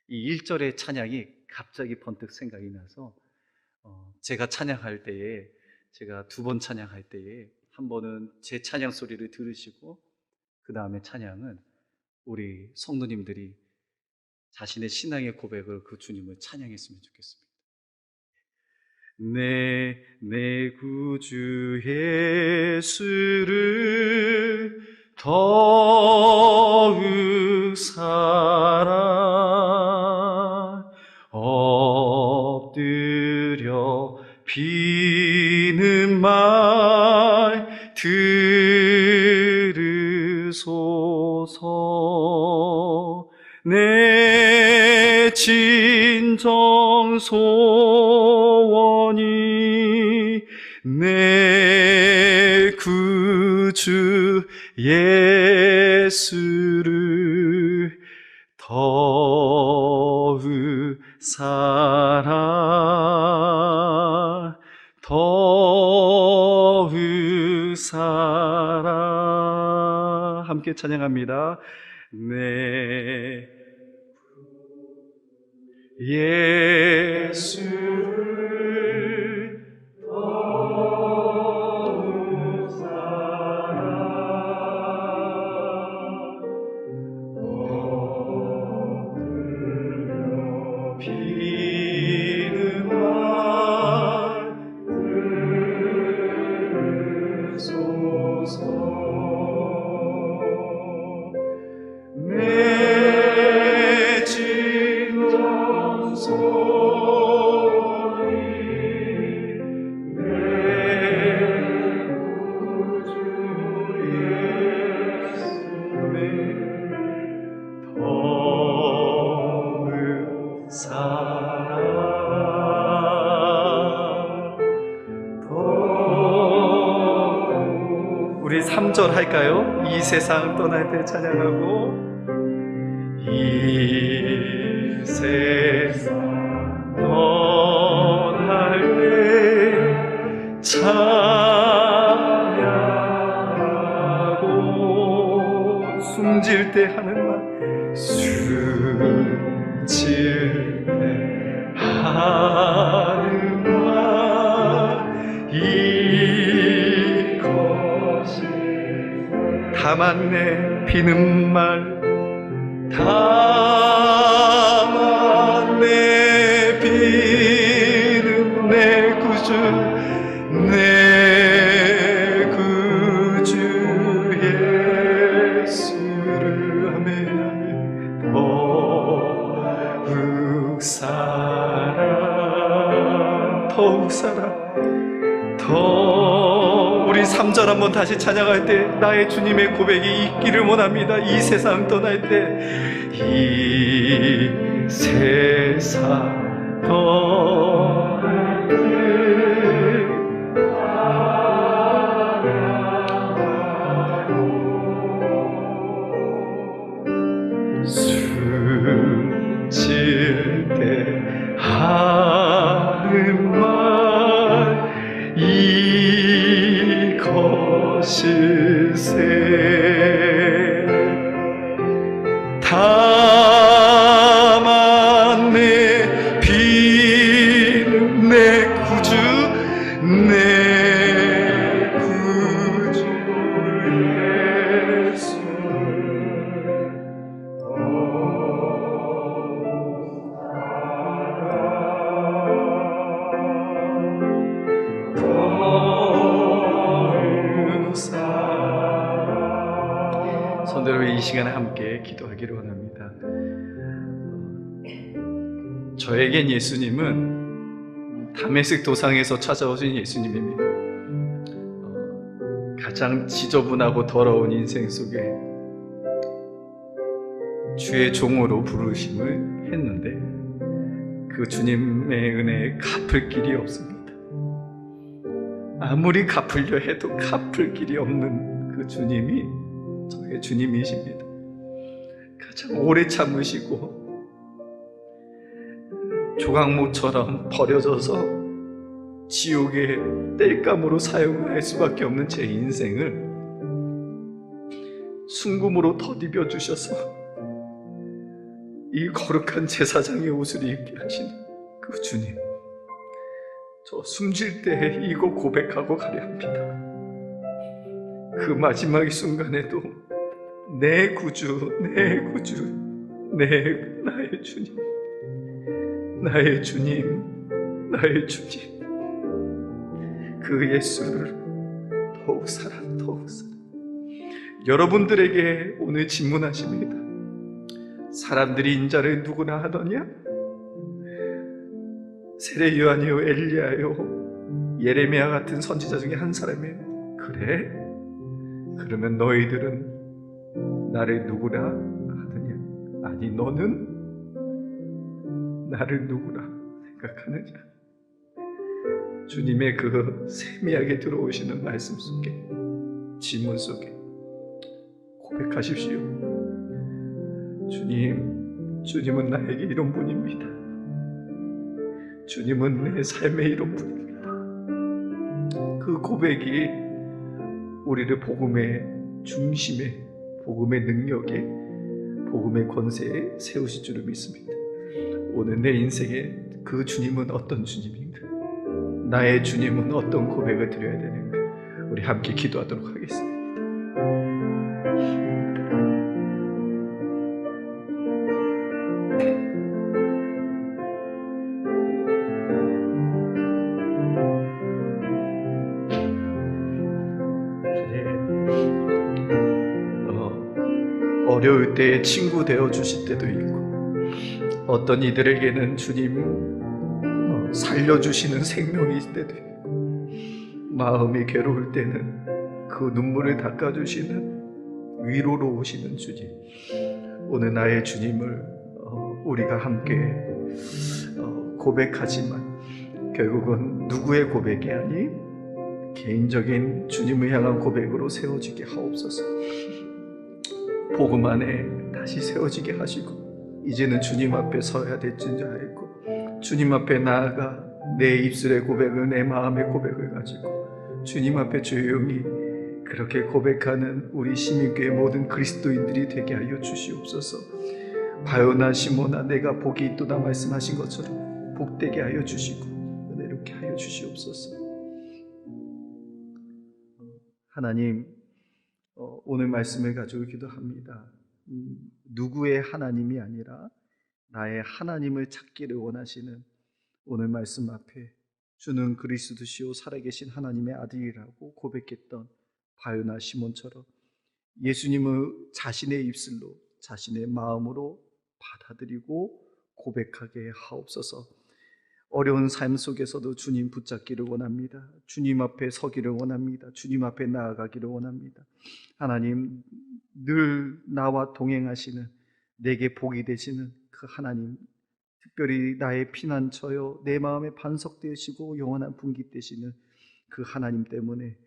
이 1절의 찬양이 갑자기 번뜩 생각이 나서 제가 찬양할 때에, 제가 2번 찬양할 때에 한 번은 제 찬양 소리를 들으시고 그 다음에 찬양은 우리 성도님들이 자신의 신앙의 고백을 그 주님을 찬양했으면 좋겠습니다. 내 구주 예수를 더욱 사랑. 엎드려 비는 말 들으소서. 내 진정 소원이 내 구주 예수를 더욱 사랑. 함께 찬양합니다. 내 예수를 더욱 사랑. 엎드려 비는 말 들으소서. 내 진정 소원이 내 구주 예수를 더욱 사랑. 우리 3절 할까요? 이 세상 떠날 때 찬양하고, 이 세상 떠날 때 찬양하고 숨질 때 하는 말 숨질 때 하는 말 이것이 다만 내 비는 말 다만 내 비는 내 구주 내 구주 예수를 아멘 아멘 더욱 사랑 더욱 사랑 더 우리 3절 한번 다시 찬양할 때 나의 주님의 고백이 있기를 원합니다. 이 세상 떠날 때 이 세상 떠날 때 숨질 때 하는 말 이것일세 다만 내 비는 내 구주 내 구주 예수 성도들 이 시간에 함께 기도하기를 원합니다. 저에겐 예수님은 다메섹 도상에서 찾아오신 예수님입니다. 가장 지저분하고 더러운 인생 속에 주의 종으로 부르심을 했는데 그 주님의 은혜에 갚을 길이 없습니다. 아무리 갚으려 해도 갚을 길이 없는 그 주님이 저의 주님이십니다. 가장 오래 참으시고 조각목처럼 버려져서 지옥의 땔감으로 사용할 수밖에 없는 제 인생을 순금으로 덧입혀 주셔서 이 거룩한 제사장의 옷을 입게 하시는 그 주님, 저 숨질 때 이거 고백하고 가려 합니다. 그 마지막 순간에도 내 구주, 내 구주, 나의 주님, 나의 주님, 나의 주님, 그 예수를 더욱 사랑, 더욱 사랑. 여러분들에게 오늘 질문하십니다. 사람들이 인자를 누구나 하더냐? 세례 요한이요, 엘리야요, 예레미야 같은 선지자 중에 한 사람이에요. 그래? 그러면 너희들은 나를 누구라 하느냐? 아니 너는 나를 누구라 생각하느냐? 주님의 그 세미하게 들어오시는 말씀 속에, 질문 속에 고백하십시오. 주님은 나에게 이런 분입니다. 주님은 내 삶의 이런 분입니다. 그 고백이 우리를 복음의 중심에, 복음의 능력에, 복음의 권세에 세우실 줄을 믿습니다. 오늘 내 인생에 그 주님은 어떤 주님인가? 나의 주님은 어떤 고백을 드려야 되는가? 우리 함께 기도하도록 하겠습니다. 어려울 때에 친구 되어 주실 때도 있고, 어떤 이들에게는 주님 살려주시는 생명일 때도 있고, 마음이 괴로울 때는 그 눈물을 닦아주시는 위로로 오시는 주님, 오늘 나의 주님을 우리가 함께 고백하지만 결국은 누구의 고백이 아닌 개인적인 주님을 향한 고백으로 세워지게 하옵소서. 복음 안에 다시 세워지게 하시고 이제는 주님 앞에 서야 될 줄 알고 주님 앞에 나아가 내 입술의 고백을, 내 마음의 고백을 가지고 주님 앞에 조용히 그렇게 고백하는 우리 시민교회 모든 그리스도인들이 되게 하여 주시옵소서. 바요나 시모나 내가 복이 있도다 말씀하신 것처럼 복되게 하여 주시고 은혜롭게 하여 주시옵소서. 하나님, 오늘 말씀을 가지고 기도합니다. 누구의 하나님이 아니라 나의 하나님을 찾기를 원하시는 오늘 말씀 앞에 주는 그리스도시요 살아계신 하나님의 아들이라고 고백했던 바요나 시몬처럼 예수님을 자신의 입술로, 자신의 마음으로 받아들이고 고백하게 하옵소서. 어려운 삶 속에서도 주님 붙잡기를 원합니다. 주님 앞에 서기를 원합니다. 주님 앞에 나아가기를 원합니다. 하나님, 늘 나와 동행하시는, 내게 복이 되시는 그 하나님, 특별히 나의 피난처요 내 마음의 반석 되시고 영원한 분깃 되시는 그 하나님 때문에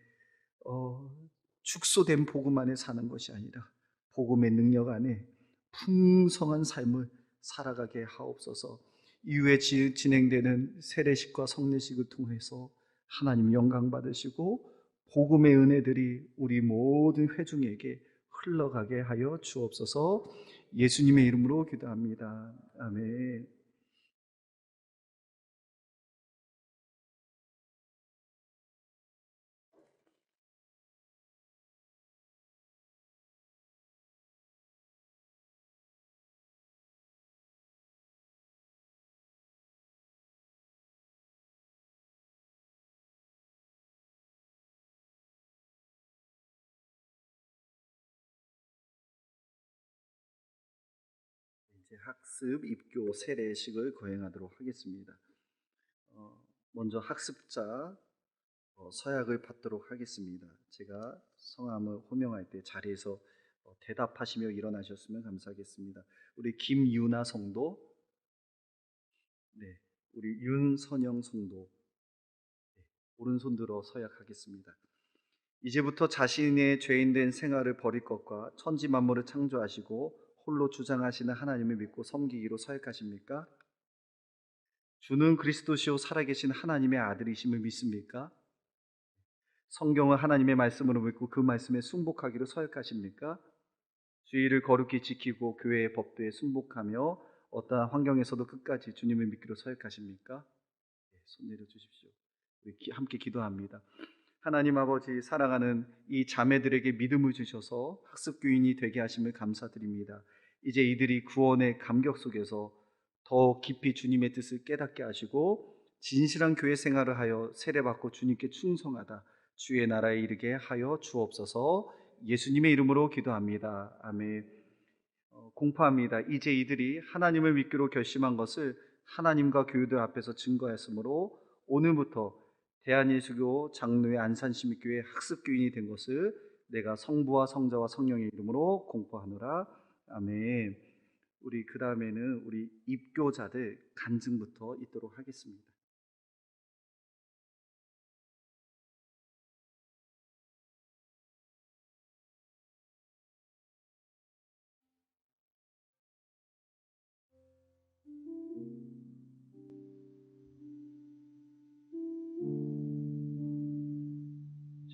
축소된 복음 안에 사는 것이 아니라 복음의 능력 안에 풍성한 삶을 살아가게 하옵소서. 이후에 진행되는 세례식과 성례식을 통해서 하나님 영광 받으시고 복음의 은혜들이 우리 모든 회중에게 흘러가게 하여 주옵소서. 예수님의 이름으로 기도합니다. 아멘. 이제 학습, 입교, 세례식을 거행하도록 하겠습니다. 먼저 학습자 서약을 받도록 하겠습니다. 제가 성함을 호명할 때 자리에서 대답하시며 일어나셨으면 감사하겠습니다. 우리 김유나 성도, 네, 우리 윤선영 성도, 네, 오른손 들어 서약하겠습니다. 이제부터 자신의 죄인된 생활을 버릴 것과 천지 만물을 창조하시고 홀로 주장하시는 하나님을 믿고 섬기기로 서약하십니까? 주는 그리스도시요 살아계신 하나님의 아들이심을 믿습니까? 성경을 하나님의 말씀으로 믿고 그 말씀에 순복하기로 서약하십니까? 주의를 거룩히 지키고 교회의 법도에 순복하며 어떠한 환경에서도 끝까지 주님을 믿기로 서약하십니까? 네, 손 내려주십시오. 우리 함께 기도합니다. 하나님 아버지, 사랑하는 이 자매들에게 믿음을 주셔서 학습교인이 되게 하심을 감사드립니다. 이제 이들이 구원의 감격 속에서 더 깊이 주님의 뜻을 깨닫게 하시고 진실한 교회 생활을 하여 세례받고 주님께 충성하다 주의 나라에 이르게 하여 주옵소서. 예수님의 이름으로 기도합니다. 아멘. 공포합니다. 이제 이들이 하나님을 믿기로 결심한 것을 하나님과 교우들 앞에서 증거했으므로 오늘부터 대한예수교 장로회 안산시민교회 학습교인이 된 것을 내가 성부와 성자와 성령의 이름으로 공포하노라. 아멘. 우리 그 다음에는 우리 입교자들 간증부터 있도록 하겠습니다.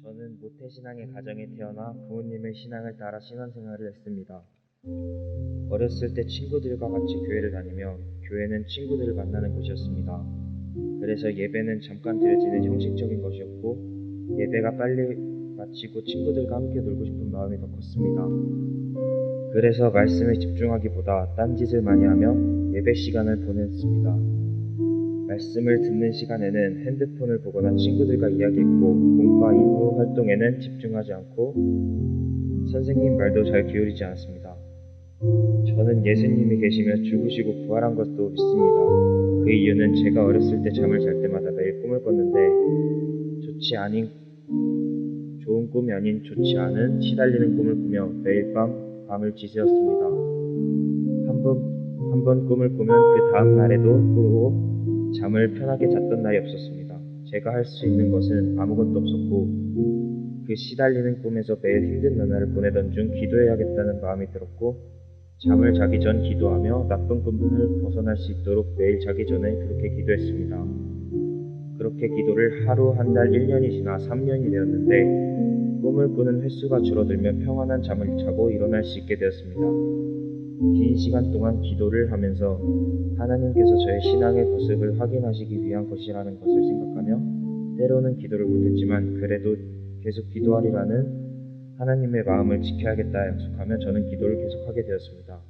저는 모태신앙의 가정에 태어나 부모님의 신앙을 따라 신앙생활을 했습니다. 어렸을 때 친구들과 같이 교회를 다니며 교회는 친구들을 만나는 곳이었습니다. 그래서 예배는 잠깐 드려지는 형식적인 것이었고 예배가 빨리 마치고 친구들과 함께 놀고 싶은 마음이 더 컸습니다. 그래서 말씀에 집중하기보다 딴짓을 많이 하며 예배 시간을 보냈습니다. 말씀을 듣는 시간에는 핸드폰을 보거나 친구들과 이야기했고 공과 이후 활동에는 집중하지 않고 선생님 말도 잘 기울이지 않았습니다. 저는 예수님이 계시며 죽으시고 부활한 것도 믿습니다. 그 이유는 제가 어렸을 때 잠을 잘 때마다 매일 꿈을 꿨는데 좋은 꿈이 아닌 좋지 않은 시달리는 꿈을 꾸며 매일 밤을 지새웠습니다. 한 번 꿈을 꾸면 그 다음 날에도 꾸고 잠을 편하게 잤던 날이 없었습니다. 제가 할 수 있는 것은 아무것도 없었고 그 시달리는 꿈에서 매일 힘든 나날을 보내던 중 기도해야겠다는 마음이 들었고 잠을 자기 전 기도하며 나쁜 꿈을 벗어날 수 있도록 매일 자기 전에 그렇게 기도했습니다. 그렇게 기도를 하루, 한 달, 1년이 지나 3년이 되었는데 꿈을 꾸는 횟수가 줄어들며 평안한 잠을 자고 일어날 수 있게 되었습니다. 긴 시간 동안 기도를 하면서 하나님께서 저의 신앙의 모습을 확인하시기 위한 것이라는 것을 생각하며 때로는 기도를 못했지만 그래도 계속 기도하리라는 하나님의 마음을 지켜야겠다 약속하며 저는 기도를 계속하게 되었습니다.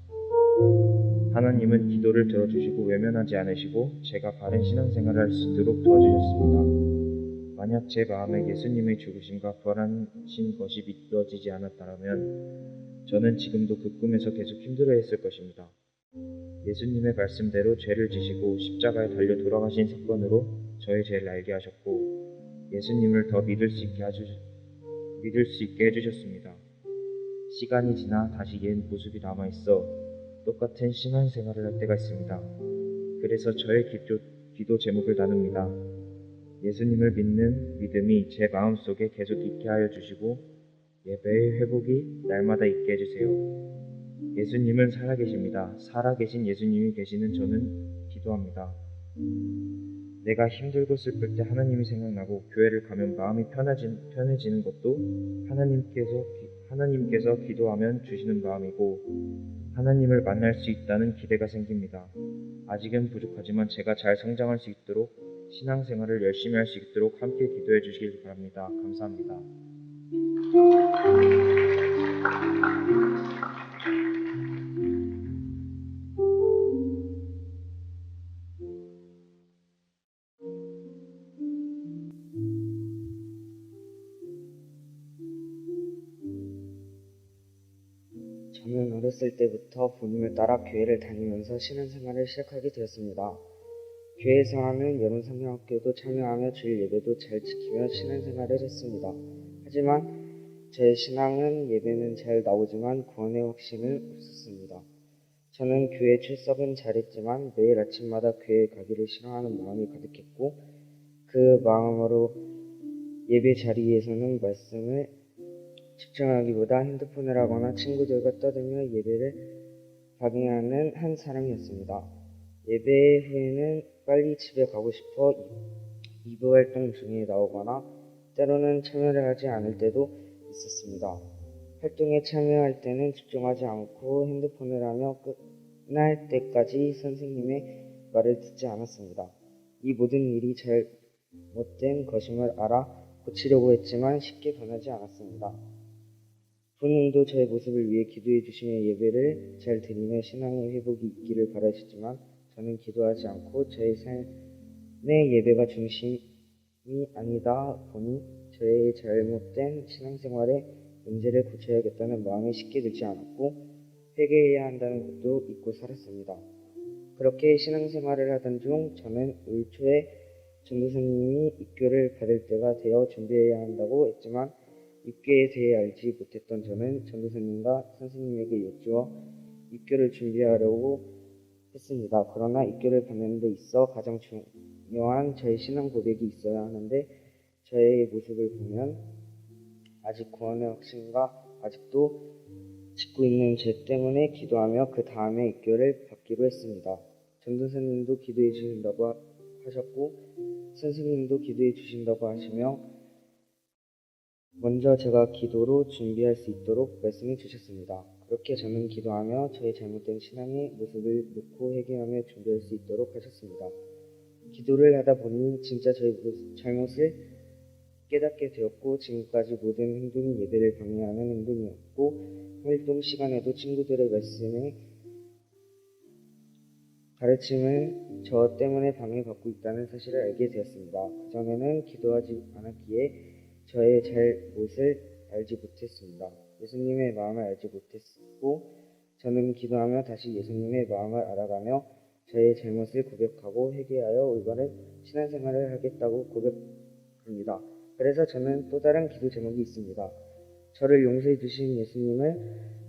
하나님은 기도를 들어주시고 외면하지 않으시고 제가 바른 신앙생활을 할 수 있도록 도와주셨습니다. 만약 제 마음에 예수님의 죽으심과 부활하신 것이 믿어지지 않았다면 저는 지금도 그 꿈에서 계속 힘들어했을 것입니다. 예수님의 말씀대로 죄를 지시고 십자가에 달려 돌아가신 사건으로 저의 죄를 알게 하셨고 예수님을 더 믿을 수 있게 해주셨습니다. 시간이 지나 다시 옛 모습이 남아있어 똑같은 신앙생활을 할 때가 있습니다. 그래서 저의 기도 제목을 나눕니다. 예수님을 믿는 믿음이 제 마음속에 계속 있게 하여 주시고 예배의 회복이 날마다 있게 해주세요. 예수님은 살아계십니다. 살아계신 예수님이 계시는 저는 기도합니다. 내가 힘들고 슬플 때 하나님이 생각나고 교회를 가면 마음이 편해지는 것도 하나님께서 기도하면 주시는 마음이고 하나님을 만날 수 있다는 기대가 생깁니다. 아직은 부족하지만 제가 잘 성장할 수 있도록 신앙생활을 열심히 할 수 있도록 함께 기도해 주시길 바랍니다. 감사합니다. 저는 어렸을 때부터 부모님을 따라 교회를 다니면서 신앙생활을 시작하게 되었습니다. 교회에서 하는 여론성경학교도 참여하며 주일 예배도 잘 지키며 신앙생활을 했습니다. 하지만 제 신앙은 예배는 잘 나오지만 구원의 확신은 없었습니다. 저는 교회 출석은 잘했지만 매일 아침마다 교회에 가기를 싫어하는 마음이 가득했고 그 마음으로 예배 자리에서는 말씀을 집중하기보다 핸드폰을 하거나 친구들과 떠들며 예배를 방해하는 한 사람이었습니다. 예배 후에는 빨리 집에 가고 싶어 이부 활동 중에 나오거나 때로는 참여를 하지 않을 때도 있었습니다. 활동에 참여할 때는 집중하지 않고 핸드폰을 하며 끝날 때까지 선생님의 말을 듣지 않았습니다. 이 모든 일이 잘못된 것임을 알아 고치려고 했지만 쉽게 변하지 않았습니다. 부모님도 저의 모습을 위해 기도해 주시며 예배를 잘 드리며 신앙의 회복이 있기를 바라시지만 저는 기도하지 않고 저의 삶의 예배가 중심이 아니다 보니 저의 잘못된 신앙생활에 문제를 고쳐야겠다는 마음이 쉽게 들지 않았고 회개해야 한다는 것도 잊고 살았습니다. 그렇게 신앙생활을 하던 중 저는 올 초에 전도사님이 입교를 받을 때가 되어 준비해야 한다고 했지만 입교에 대해 알지 못했던 저는 전도사님과 선생님에게 여쭈어 입교를 준비하려고 했습니다. 그러나 입교를 받는 데 있어 가장 중요한 저의 신앙 고백이 있어야 하는데 저의 모습을 보면 아직 구원의 확신과 아직도 짓고 있는 죄 때문에 기도하며 그 다음에 입교를 받기로 했습니다. 전도사님도 기도해 주신다고 하셨고 선생님도 기도해 주신다고 하시며 먼저 제가 기도로 준비할 수 있도록 말씀해 주셨습니다. 그렇게 저는 기도하며 저의 잘못된 신앙의 모습을 놓고 회개하며 준비할 수 있도록 하셨습니다. 기도를 하다 보니 진짜 저의 잘못을 깨닫게 되었고 지금까지 모든 행동이 예배를 방해하는 행동이었고 활동 시간에도 친구들의 말씀에 가르침을 저 때문에 방해받고 있다는 사실을 알게 되었습니다. 그전에는 기도하지 않았기에 저의 잘못을 알지 못했습니다. 예수님의 마음을 알지 못했고 저는 기도하며 다시 예수님의 마음을 알아가며 저의 잘못을 고백하고 회개하여 올바른 신앙생활을 하겠다고 고백합니다. 그래서 저는 또 다른 기도 제목이 있습니다. 저를 용서해 주신 예수님을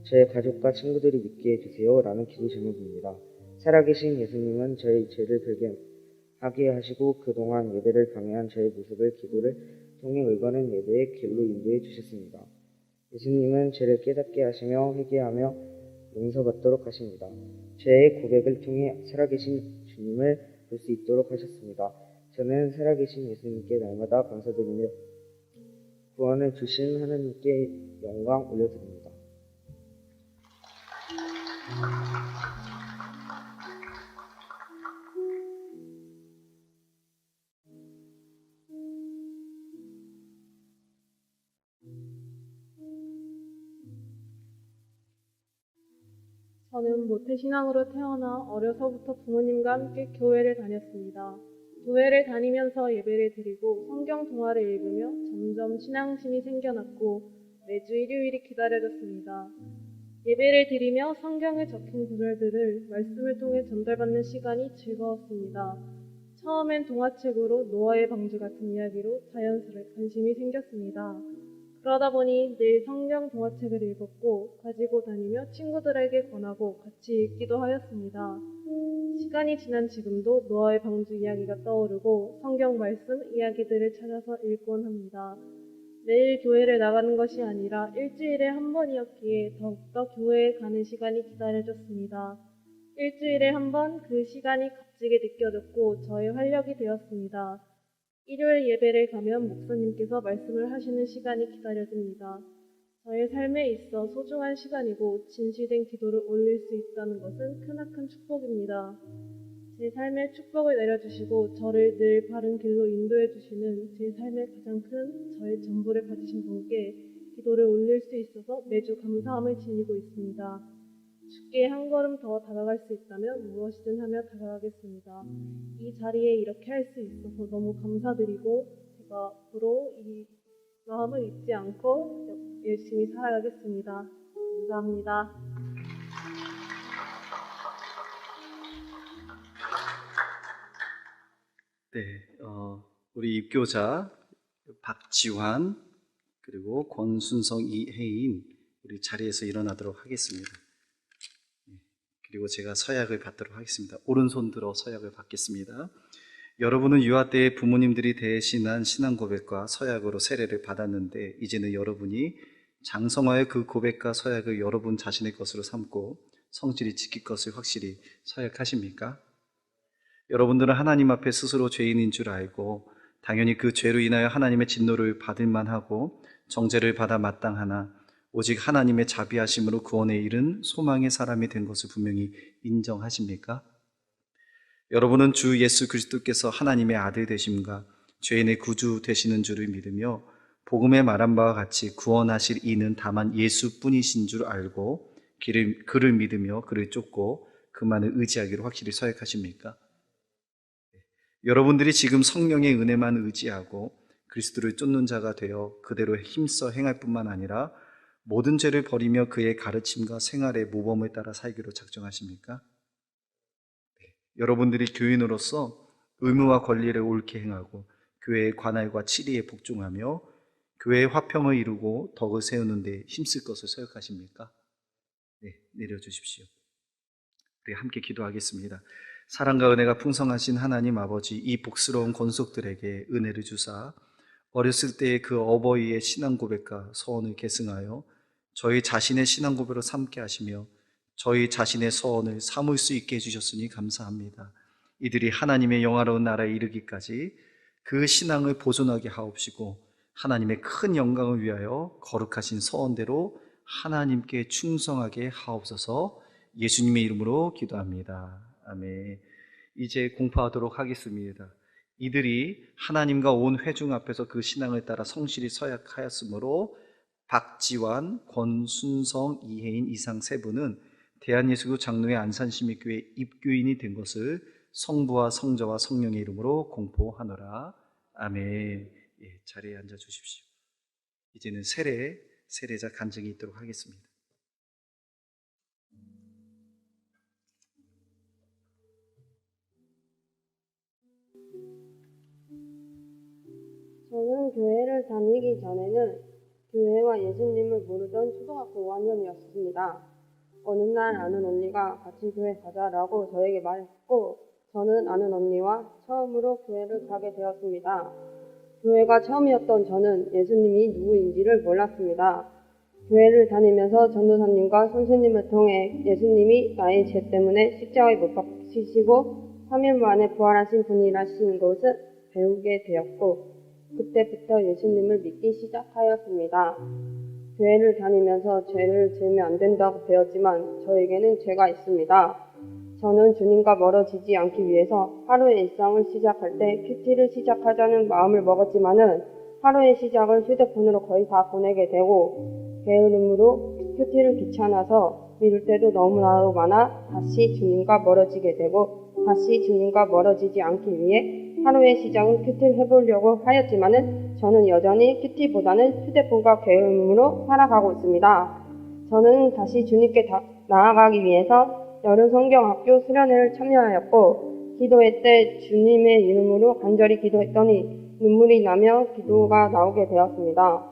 저의 가족과 친구들이 믿게 해주세요 라는 기도 제목입니다. 살아계신 예수님은 저의 죄를 발견하게 하시고 그동안 예배를 방해한 저의 모습을 기도를 통해 올바른 예배의 길로 인도해 주셨습니다. 예수님은 죄를 깨닫게 하시며 회개하며 용서받도록 하십니다. 죄의 고백을 통해 살아계신 주님을 볼 수 있도록 하셨습니다. 저는 살아계신 예수님께 날마다 감사드리며 구원을 주신 하나님께 영광 올려드립니다. 저는 모태신앙으로 태어나 어려서부터 부모님과 함께 교회를 다녔습니다. 교회를 다니면서 예배를 드리고 성경 동화를 읽으며 점점 신앙심이 생겨났고 매주 일요일이 기다려졌습니다. 예배를 드리며 성경에 적힌 구절들을 말씀을 통해 전달받는 시간이 즐거웠습니다. 처음엔 동화책으로 노아의 방주 같은 이야기로 자연스레 관심이 생겼습니다. 그러다 보니 늘 성경 동화책을 읽었고 가지고 다니며 친구들에게 권하고 같이 읽기도 하였습니다. 시간이 지난 지금도 노아의 방주 이야기가 떠오르고 성경 말씀 이야기들을 찾아서 읽곤 합니다. 매일 교회를 나가는 것이 아니라 일주일에 한 번이었기에 더욱더 교회에 가는 시간이 기다려졌습니다. 일주일에 한 번 그 시간이 값지게 느껴졌고 저의 활력이 되었습니다. 일요일 예배를 가면 목사님께서 말씀을 하시는 시간이 기다려집니다. 저의 삶에 있어 소중한 시간이고 진실된 기도를 올릴 수 있다는 것은 크나큰 축복입니다. 제 삶에 축복을 내려주시고 저를 늘 바른 길로 인도해 주시는 제 삶의 가장 큰 저의 전부를 가지신 분께 기도를 올릴 수 있어서 매주 감사함을 지니고 있습니다. 주께 한 걸음 더 다가갈 수 있다면 무엇이든 하며 다가가겠습니다. 이 자리에 이렇게 할 수 있어서 너무 감사드리고 제가 앞으로 이 마음을 잊지 않고 열심히 살아가겠습니다. 감사합니다. 네, 우리 입교자 박지환 그리고 권순성 이혜인 우리 자리에서 일어나도록 하겠습니다. 그리고 제가 서약을 받도록 하겠습니다. 오른손 들어 서약을 받겠습니다. 여러분은 유아 때 부모님들이 대신한 신앙 고백과 서약으로 세례를 받았는데 이제는 여러분이 장성화의 그 고백과 서약을 여러분 자신의 것으로 삼고 성실히 지킬 것을 확실히 서약하십니까? 여러분들은 하나님 앞에 스스로 죄인인 줄 알고 당연히 그 죄로 인하여 하나님의 진노를 받을 만하고 정죄를 받아 마땅하나 오직 하나님의 자비하심으로 구원에 이른 소망의 사람이 된 것을 분명히 인정하십니까? 여러분은 주 예수 그리스도께서 하나님의 아들 되심과 죄인의 구주 되시는 줄을 믿으며 복음에 말한 바와 같이 구원하실 이는 다만 예수뿐이신 줄 알고 그를 믿으며 그를 쫓고 그만을 의지하기로 확실히 서약하십니까? 여러분들이 지금 성령의 은혜만 의지하고 그리스도를 쫓는 자가 되어 그대로 힘써 행할 뿐만 아니라 모든 죄를 버리며 그의 가르침과 생활의 모범을 따라 살기로 작정하십니까? 여러분들이 교인으로서 의무와 권리를 옳게 행하고 교회의 관할과 치리에 복종하며 교회의 화평을 이루고 덕을 세우는 데 힘쓸 것을 서약하십니까? 네, 내려주십시오. 우리 함께 기도하겠습니다. 사랑과 은혜가 풍성하신 하나님 아버지, 이 복스러운 권속들에게 은혜를 주사 어렸을 때의 그 어버이의 신앙 고백과 서원을 계승하여 저희 자신의 신앙 고백으로 삼게 하시며 저희 자신의 서원을 삼을 수 있게 해주셨으니 감사합니다. 이들이 하나님의 영화로운 나라에 이르기까지 그 신앙을 보존하게 하옵시고 하나님의 큰 영광을 위하여 거룩하신 서원대로 하나님께 충성하게 하옵소서. 예수님의 이름으로 기도합니다. 아멘. 이제 공포하도록 하겠습니다. 이들이 하나님과 온 회중 앞에서 그 신앙을 따라 성실히 서약하였으므로 박지환, 권순성, 이혜인 이상 세 분은 대한예수교 장로회 안산시민교회 입교인이 된 것을 성부와 성자와 성령의 이름으로 공포하노라. 아멘. 예, 자리에 앉아 주십시오. 이제는 세례자 간증이 있도록 하겠습니다. 저는 교회를 다니기 전에는 교회와 예수님을 모르던 초등학교 5학년이었습니다. 어느 날 아는 언니가 같이 교회 가자라고 저에게 말했고 저는 아는 언니와 처음으로 교회를 가게 되었습니다. 교회가 처음이었던 저는 예수님이 누구인지를 몰랐습니다. 교회를 다니면서 전도사님과 선생님을 통해 예수님이 나의 죄 때문에 십자가에 못 박히시고 3일 만에 부활하신 분이라는 것을 배우게 되었고 그때부터 예수님을 믿기 시작하였습니다. 교회를 다니면서 죄를 지으면 안 된다고 배웠지만 저에게는 죄가 있습니다. 저는 주님과 멀어지지 않기 위해서 하루의 일상을 시작할 때 큐티를 시작하자는 마음을 먹었지만은 하루의 시작을 휴대폰으로 거의 다 보내게 되고 게으름으로 큐티를 귀찮아서 미룰 때도 너무나도 많아 다시 주님과 멀어지게 되고 다시 주님과 멀어지지 않기 위해 하루의 시작은 큐티를 해보려고 하였지만은 저는 여전히 큐티보다는 휴대폰과 게으름으로 살아가고 있습니다. 저는 다시 주님께 나아가기 위해서 여름 성경학교 수련회를 참여하였고 기도회 때 주님의 이름으로 간절히 기도했더니 눈물이 나며 기도가 나오게 되었습니다.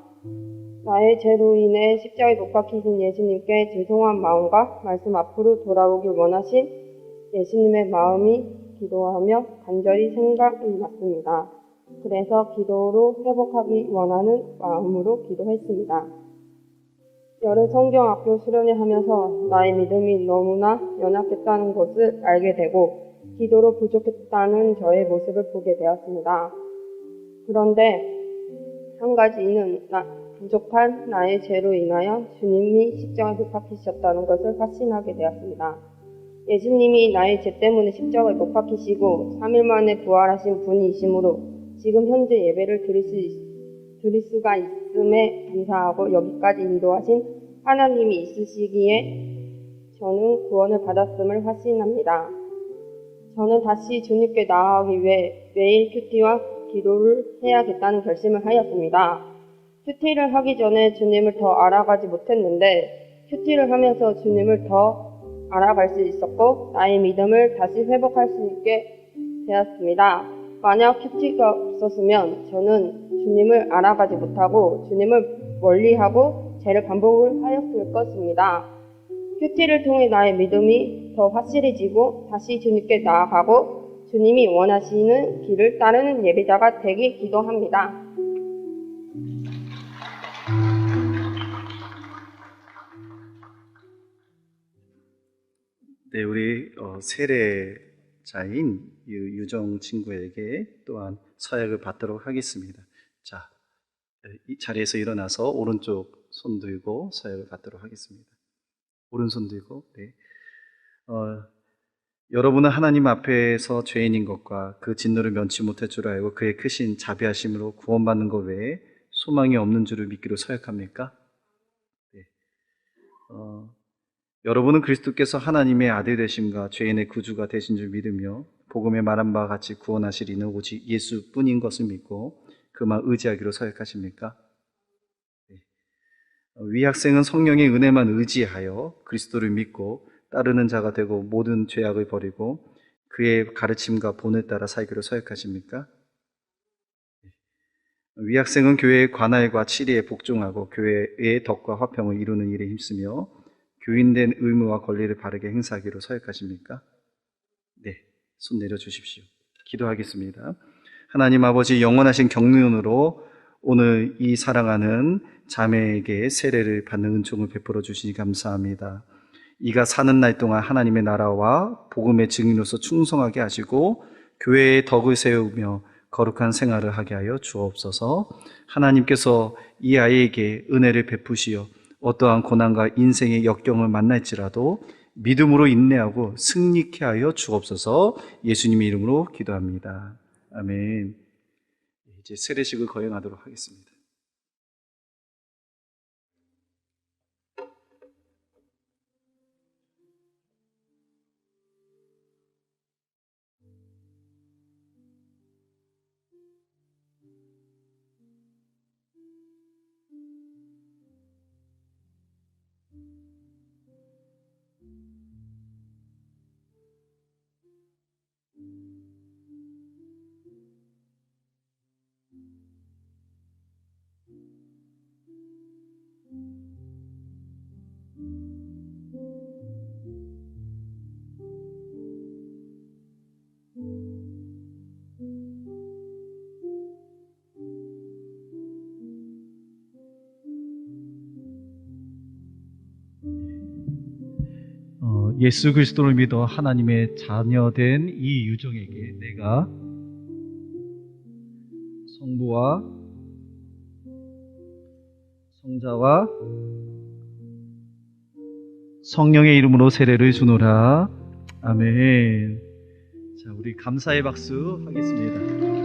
나의 죄로 인해 십자가에 못 박히신 예수님께 죄송한 마음과 말씀 앞으로 돌아오길 원하신 예수님의 마음이 기도하며 간절히 생각이 났습니다. 그래서 기도로 회복하기 원하는 마음으로 기도했습니다. 여름 성경학교 수련회 하면서 나의 믿음이 너무나 연약했다는 것을 알게 되고 기도로 부족했다는 저의 모습을 보게 되었습니다. 그런데 한 가지는 부족한 나의 죄로 인하여 주님이 십자가에 못 박히셨다는 것을 확신하게 되었습니다. 예수님이 나의 죄 때문에 십자가에 못 박히시고 3일 만에 부활하신 분이시므로 지금 현재 예배를 드릴 수가 있음에 감사하고 여기까지 인도하신 하나님이 있으시기에 저는 구원을 받았음을 확신합니다. 저는 다시 주님께 나아가기 위해 매일 큐티와 기도를 해야겠다는 결심을 하였습니다. 큐티를 하기 전에 주님을 더 알아가지 못했는데 큐티를 하면서 주님을 더 알아갈 수 있었고 나의 믿음을 다시 회복할 수 있게 되었습니다. 만약 큐티가 없었으면 저는 주님을 알아가지 못하고 주님을 멀리하고 죄를 반복을 하였을 것입니다. 큐티를 통해 나의 믿음이 더 확실해지고 다시 주님께 나아가고 주님이 원하시는 길을 따르는 예배자가 되기 기도합니다. 네, 우리 세례자인 유정 친구에게 또한 서약을 받도록 하겠습니다. 자, 이 자리에서 일어나서 오른쪽 손 들고 서약을 받도록 하겠습니다. 오른손 들고, 네. 여러분은 하나님 앞에서 죄인인 것과 그 진노를 면치 못할 줄 알고 그의 크신 자비하심으로 구원받는 것 외에 소망이 없는 줄을 믿기로 서약합니까? 네. 여러분은 그리스도께서 하나님의 아들 되심과 죄인의 구주가 되신 줄 믿으며 복음에 말한 바와 같이 구원하실 이는 오직 예수뿐인 것을 믿고 그만 의지하기로 서약하십니까? 네. 위 학생은 성령의 은혜만 의지하여 그리스도를 믿고 따르는 자가 되고 모든 죄악을 버리고 그의 가르침과 본을 따라 살기로 서약하십니까? 위 학생은 교회의 관할과 치리에 복종하고 교회의 덕과 화평을 이루는 일에 힘쓰며 교인된 의무와 권리를 바르게 행사하기로 서약하십니까? 네, 손 내려주십시오. 기도하겠습니다. 하나님 아버지, 영원하신 경륜으로 오늘 이 사랑하는 자매에게 세례를 받는 은총을 베풀어 주시니 감사합니다. 이가 사는 날 동안 하나님의 나라와 복음의 증인으로서 충성하게 하시고 교회의 덕을 세우며 거룩한 생활을 하게 하여 주옵소서. 하나님께서 이 아이에게 은혜를 베푸시어 어떠한 고난과 인생의 역경을 만날지라도 믿음으로 인내하고 승리케 하여 주옵소서. 예수님의 이름으로 기도합니다. 아멘. 이제 세례식을 거행하도록 하겠습니다. 예수 그리스도를 믿어 하나님의 자녀된 이 유정에게 내가 성부와 성자와 성령의 이름으로 세례를 주노라. 아멘. 자, 우리 감사의 박수 하겠습니다.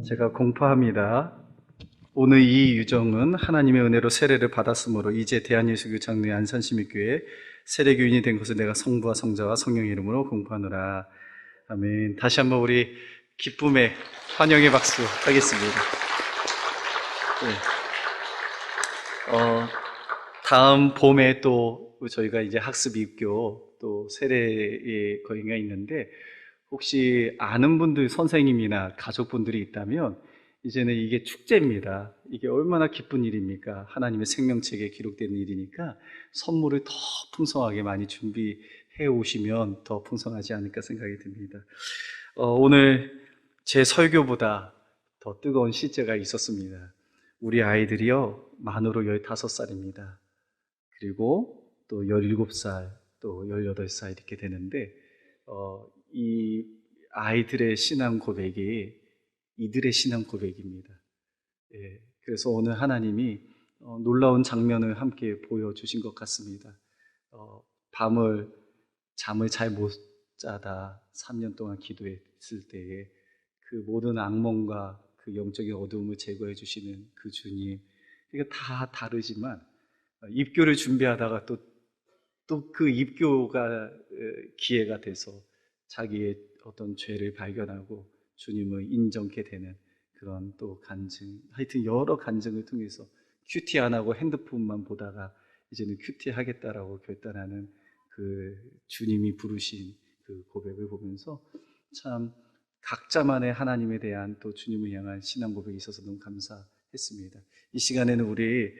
제가 공포합니다. 오늘 이 유정은 하나님의 은혜로 세례를 받았으므로 이제 대한예수교 장로의 안산시민교회 세례교인이 된 것을 내가 성부와 성자와 성령의 이름으로 공포하노라. 아멘. 다시 한번 우리 기쁨의 환영의 박수 하겠습니다. 네. 다음 봄에 또 저희가 이제 학습 입교 또 세례의 거행이 있는데, 혹시 아는 분들, 선생님이나 가족분들이 있다면 이제는 이게 축제입니다. 이게 얼마나 기쁜 일입니까? 하나님의 생명책에 기록된 일이니까 선물을 더 풍성하게 많이 준비해 오시면 더 풍성하지 않을까 생각이 듭니다. 오늘 제 설교보다 더 뜨거운 실제가 있었습니다. 우리 아이들이요, 만으로 15살입니다. 그리고 또 17살, 또 18살 이렇게 되는데, 이 아이들의 신앙 고백이 이들의 신앙 고백입니다. 예, 그래서 오늘 하나님이 놀라운 장면을 함께 보여주신 것 같습니다. 밤을 잠을 잘 못 자다 3년 동안 기도했을 때에 그 모든 악몽과 그 영적인 어두움을 제거해 주시는 그 주님, 이게 다 다르지만 입교를 준비하다가 또 그 입교가 기회가 돼서 자기의 어떤 죄를 발견하고 주님을 인정케 되는 그런 또 간증, 하여튼 여러 간증을 통해서 큐티 안 하고 핸드폰만 보다가 이제는 큐티 하겠다라고 결단하는 그 주님이 부르신 그 고백을 보면서 참 각자만의 하나님에 대한 또 주님을 향한 신앙 고백이 있어서 너무 감사했습니다. 이 시간에는 우리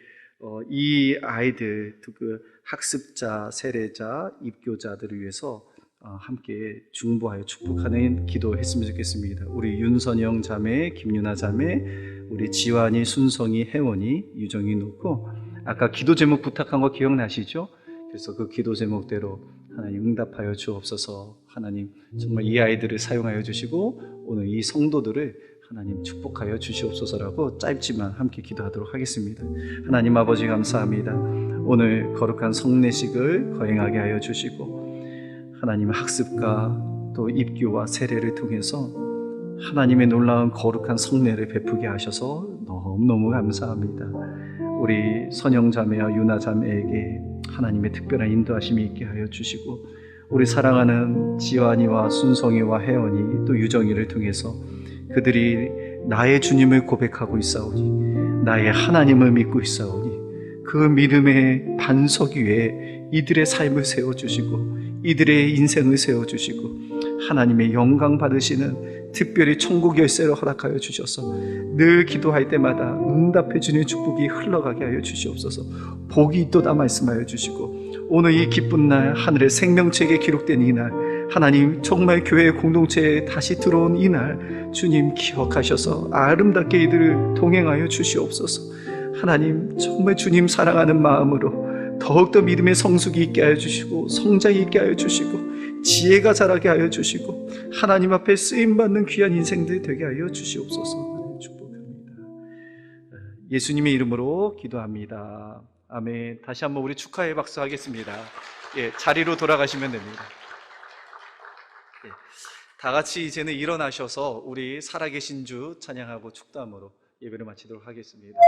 이 아이들, 그 학습자, 세례자, 입교자들을 위해서 함께 중보하여 축복하는 기도했으면 좋겠습니다. 우리 윤선영 자매, 김윤아 자매, 우리 지환이, 순성이, 혜원이, 유정이 놓고 아까 기도 제목 부탁한 거 기억나시죠? 그래서 그 기도 제목대로 하나님 응답하여 주옵소서. 하나님 정말 이 아이들을 사용하여 주시고 오늘 이 성도들을 하나님 축복하여 주시옵소서라고 짧지만 함께 기도하도록 하겠습니다. 하나님 아버지 감사합니다. 오늘 거룩한 성례식을 거행하게 하여 주시고 하나님 학습과 또 입교와 세례를 통해서 하나님의 놀라운 거룩한 성례를 베푸게 하셔서 너무너무 감사합니다. 우리 선영자매와 유나자매에게 하나님의 특별한 인도하심이 있게 하여 주시고 우리 사랑하는 지환이와 순성이와 혜원이 또 유정이를 통해서 그들이 나의 주님을 고백하고 있사오니 나의 하나님을 믿고 있사오니 그 믿음의 반석 위에 이들의 삶을 세워주시고 이들의 인생을 세워주시고 하나님의 영광 받으시는 특별히 천국 열쇠를 허락하여 주셔서 늘 기도할 때마다 응답해 주는 축복이 흘러가게 하여 주시옵소서. 복이 있도다 말씀하여 주시고 오늘 이 기쁜 날 하늘의 생명책에 기록된 이날 하나님 정말 교회 공동체에 다시 들어온 이날 주님 기억하셔서 아름답게 이들을 동행하여 주시옵소서. 하나님 정말 주님 사랑하는 마음으로 더욱더 믿음의 성숙이 있게 하여 주시고 성장이 있게 하여 주시고 지혜가 자라게 하여 주시고 하나님 앞에 쓰임받는 귀한 인생들 되게 하여 주시옵소서. 축복합니다. 예수님의 이름으로 기도합니다. 아멘. 다시 한번 우리 축하의 박수 하겠습니다. 예, 자리로 돌아가시면 됩니다. 예, 다 같이 이제는 일어나셔서 우리 살아계신 주 찬양하고 축도함으로 예배를 마치도록 하겠습니다.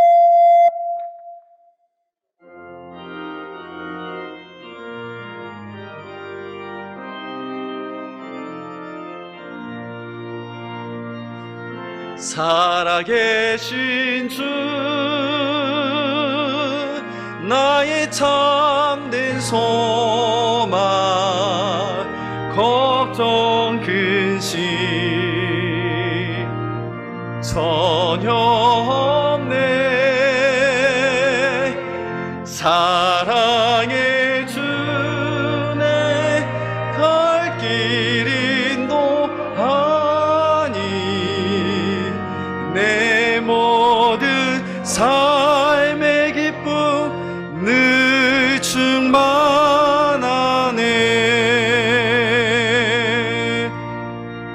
살아계신 주 나의 참된 소망 걱정 근심 전혀 없네 사랑의 주네 갈 길 인도하니 내 모든 삶의 기쁨 늘 충만하네.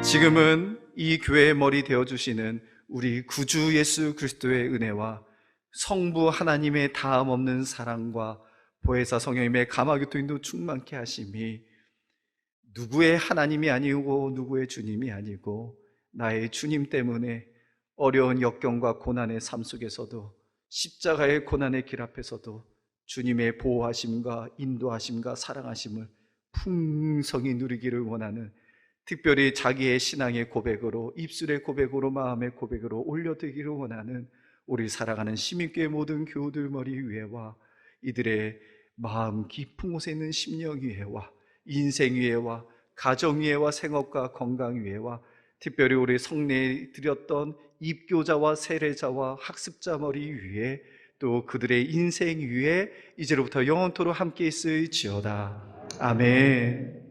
지금은 이 교회의 머리 되어주시는 우리 구주 예수 그리스도의 은혜와 성부 하나님의 다함 없는 사랑과 보혜사 성령님의 감화교통도 충만케 하심이 누구의 하나님이 아니고 누구의 주님이 아니고 나의 주님 때문에 어려운 역경과 고난의 삶 속에서도 십자가의 고난의 길 앞에서도 주님의 보호하심과 인도하심과 사랑하심을 풍성히 누리기를 원하는, 특별히 자기의 신앙의 고백으로, 입술의 고백으로, 마음의 고백으로 올려드리기를 원하는 우리 살아가는 시민교회 모든 교우들 머리 위에와 이들의 마음 깊은 곳에 있는 심령 위에와 인생 위에와 가정 위에와 생업과 건강 위에와 특별히 우리 성례에 드렸던 입교자와 세례자와 학습자 머리 위에 또 그들의 인생 위에 이제로부터 영원토록 함께 있을지어다. 아멘.